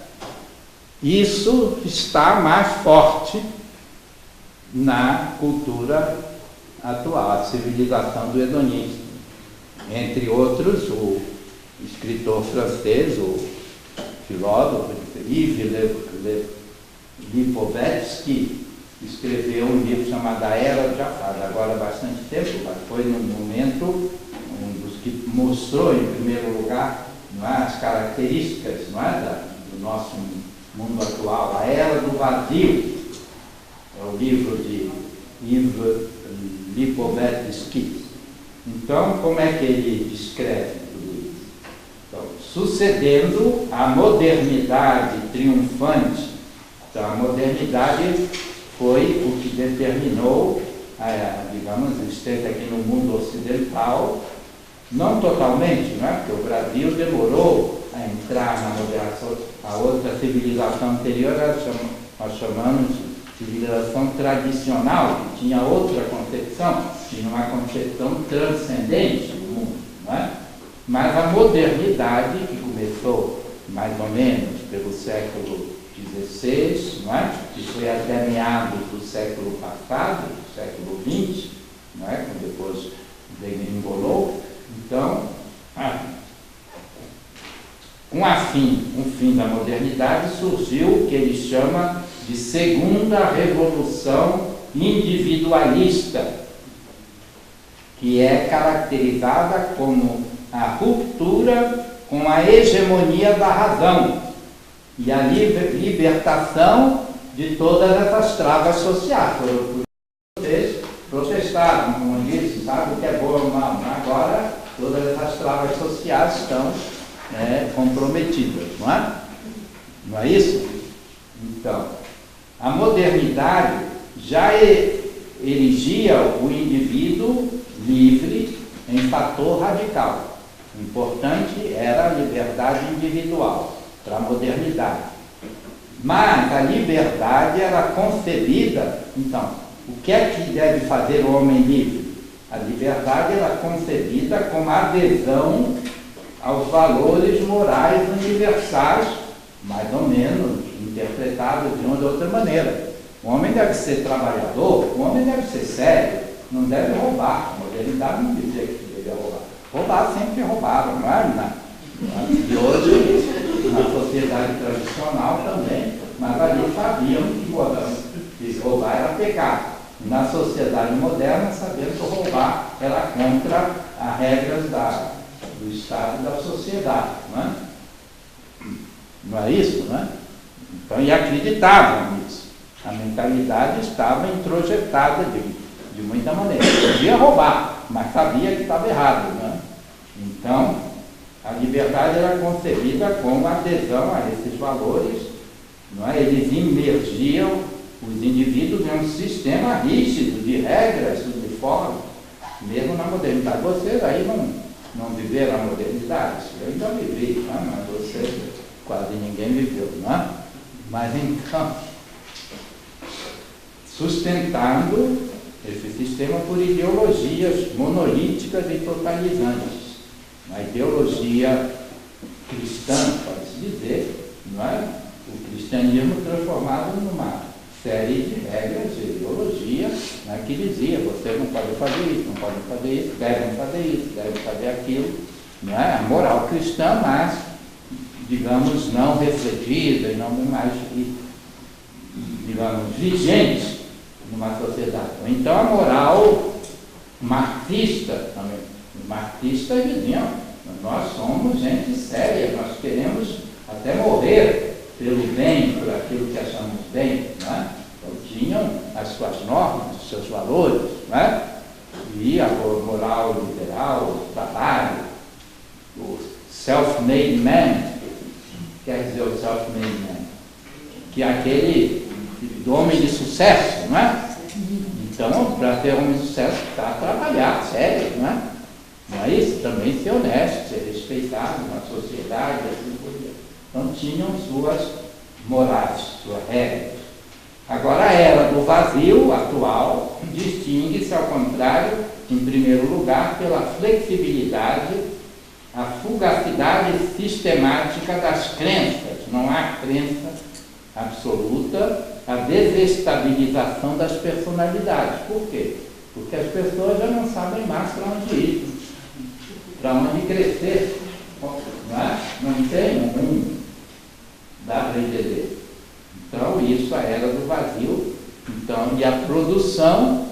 Speaker 1: isso está mais forte na cultura atual, a civilização do hedonismo. Entre outros, o escritor francês, o filósofo Yves Lipovetsky, escreveu um livro chamado A Era de Jafar, agora há bastante tempo, mas foi num momento um dos que mostrou, em primeiro lugar, não é, as características, não é, do nosso mundo atual, A Era do Vazio. É o livro de Yves Lipovetsky. Então, como é que ele descreve tudo isso? Então, sucedendo a modernidade triunfante, então a modernidade foi o que determinou, digamos, a existência aqui no mundo ocidental, não totalmente, não é? Porque o Brasil demorou a entrar na moderação, a outra civilização anterior, nós chamamos de civilização tradicional, que tinha outra concepção, tinha uma concepção transcendente do mundo, não é? Mas a modernidade, que começou mais ou menos pelo século XVI, não é? Que foi até meados do século passado, do século XX, não é? Quando depois degringolou. Então, com o fim da modernidade, surgiu o que ele chama de segunda revolução individualista, que é caracterizada como a ruptura com a hegemonia da razão e a libertação de todas essas travas sociais. Vocês protestaram, como disse, sabe o que é bom ou mal. Agora, todas essas travas sociais estão comprometidas, não é? Não é isso? Então, a modernidade já erigia o indivíduo livre em fator radical. O importante era a liberdade individual para a modernidade. Mas a liberdade era concebida, então, o que é que deve fazer o homem livre? A liberdade era concebida como adesão aos valores morais universais, mais ou menos interpretados de uma ou de outra maneira. O homem deve ser trabalhador, o homem deve ser sério, não deve roubar. A modernidade não dizia que deve roubar. Roubar sempre roubaram, não é? E hoje, na sociedade tradicional também, mas ali sabiam que roubar era pecado. Na sociedade moderna, sabendo que roubar era contra as regras do Estado e da sociedade, não é? Não é isso, não é? Então, e acreditavam nisso. A mentalidade estava introjetada de muita maneira. Podia roubar, mas sabia que estava errado, não é? Então, a liberdade era concebida como adesão a esses valores, não é? Eles imergiam os indivíduos em um sistema rígido de regras uniformes, mesmo na modernidade. Vocês aí não viveram a modernidade? Eu ainda vivi, não é? Mas vocês quase ninguém viveu, não é? Mas então, sustentando esse sistema por ideologias monolíticas e totalizantes. A ideologia cristã, pode-se dizer, não é? O cristianismo transformado numa série de regras de ideologia, né, que dizia, vocês não podem fazer isso, não podem fazer isso, devem fazer isso, devem fazer aquilo. Não é? A moral cristã, mas, digamos, não refletida e não mais, digamos, vigente numa sociedade. Então a moral marxista também. Marxistas diziam, nós somos gente séria, nós queremos até morrer pelo bem, por aquilo que achamos bem, não é? Então tinham as suas normas, os seus valores, não é? E a moral liberal, o trabalho, o self-made man. Quer dizer o self-made man? Que é aquele do homem de sucesso, não é? Então, para ter homem de sucesso, está a trabalhar, sério, não é? Não é isso? Também ser honesto, ser respeitado na sociedade, assim por diante. Então, tinham suas morais, suas regras. Agora, a era do vazio atual distingue-se, ao contrário, em primeiro lugar, pela flexibilidade, a fugacidade sistemática das crenças. Não há crença absoluta, a desestabilização das personalidades. Por quê? Porque as pessoas já não sabem mais para onde ir, para onde crescer. Não é? Não tem um rumo. Dá para entender? Então, isso é a era do vazio. Então, e a produção,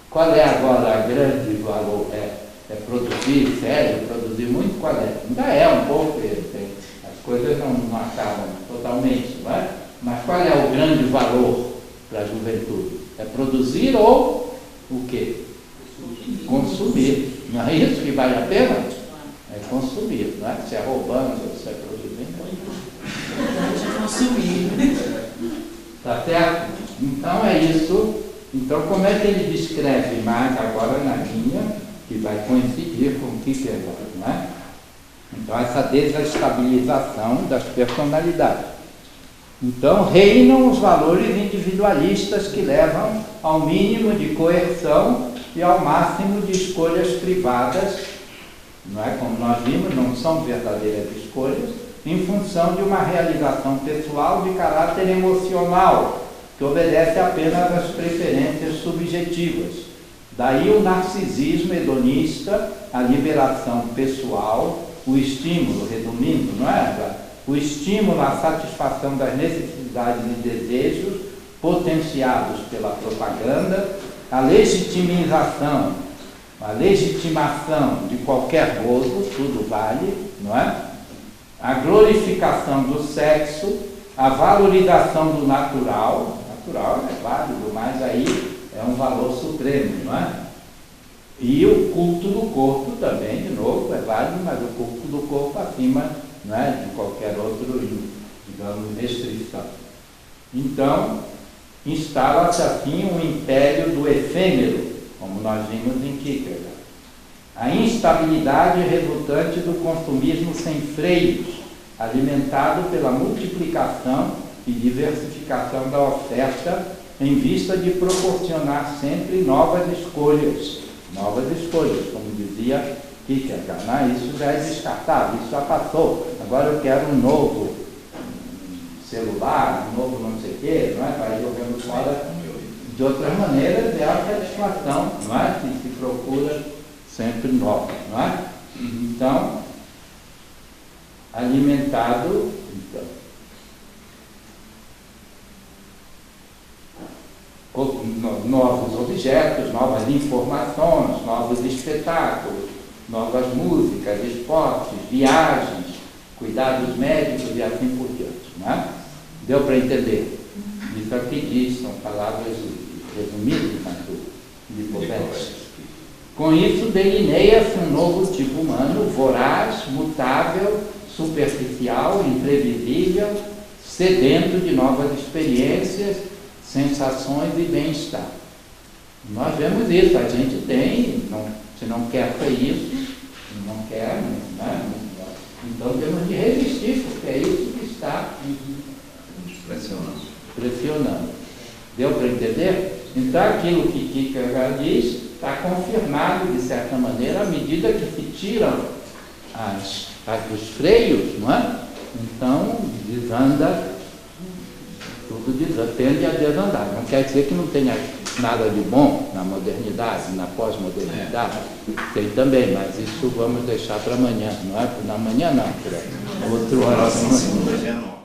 Speaker 1: qual é agora a grande valor? É produzir sério, produzir muito? Qual é? Ainda é um pouco, as coisas não acabam totalmente, não é? Mas qual é o grande valor para a juventude? É produzir ou o quê? Consumir. Não é isso que vale a pena? É consumir, não é? Se é roubando, se é produzindo.
Speaker 5: Consumir.
Speaker 1: Tá certo? Então é isso. Então como é que ele descreve mais agora na linha, que vai coincidir com o Kierkegaard, não é? Então essa desestabilização das personalidades. Então reinam os valores individualistas que levam ao mínimo de coerção e ao máximo de escolhas privadas, não é? Como nós vimos, não são verdadeiras escolhas, em função de uma realização pessoal de caráter emocional, que obedece apenas às preferências subjetivas. Daí o narcisismo hedonista, a liberação pessoal, o estímulo, resumindo, não é? O estímulo à satisfação das necessidades e desejos potenciados pela propaganda, a legitimação de qualquer gozo, tudo vale, não é? A glorificação do sexo, a valorização do natural é válido, mas aí é um valor supremo, não é? E o culto do corpo também, de novo, é válido, mas o culto do corpo acima, não é, de qualquer outro, digamos, restrição. Então, instala-se assim um império do efêmero, como nós vimos em Kierkegaard. A instabilidade resultante do consumismo sem freios, alimentado pela multiplicação e diversificação da oferta, em vista de proporcionar sempre novas escolhas, como dizia Kierkegaard. Isso já é descartável, isso já passou, agora eu quero um novo celular, um novo não sei o quê, não é? Vai jogando fora. De outras maneiras, é a satisfação, não é? Que se procura sempre nova, não é? Então, alimentado, novos objetos, novas informações, novos espetáculos, novas músicas, esportes, viagens, cuidados médicos e assim por diante, não é? Deu para entender? Isso aqui diz, são palavras resumidas, mas de Lipovetsky. Com isso, delineia-se um novo tipo humano, voraz, mutável, superficial, imprevisível, sedento de novas experiências, sensações e bem-estar. Nós vemos isso, a gente tem, se não quer ser isso, não quer, né? Então temos de resistir, porque é isso que está pressionando. Deu para entender? Então aquilo que Kierkegaard diz está confirmado, de certa maneira, à medida que se tiram os freios, não é? Então desanda, tudo tende a desandar. Não quer dizer que não tenha nada de bom na modernidade, na pós-modernidade, tem também, mas isso vamos deixar para amanhã, não é? Na manhã não, para outro horário.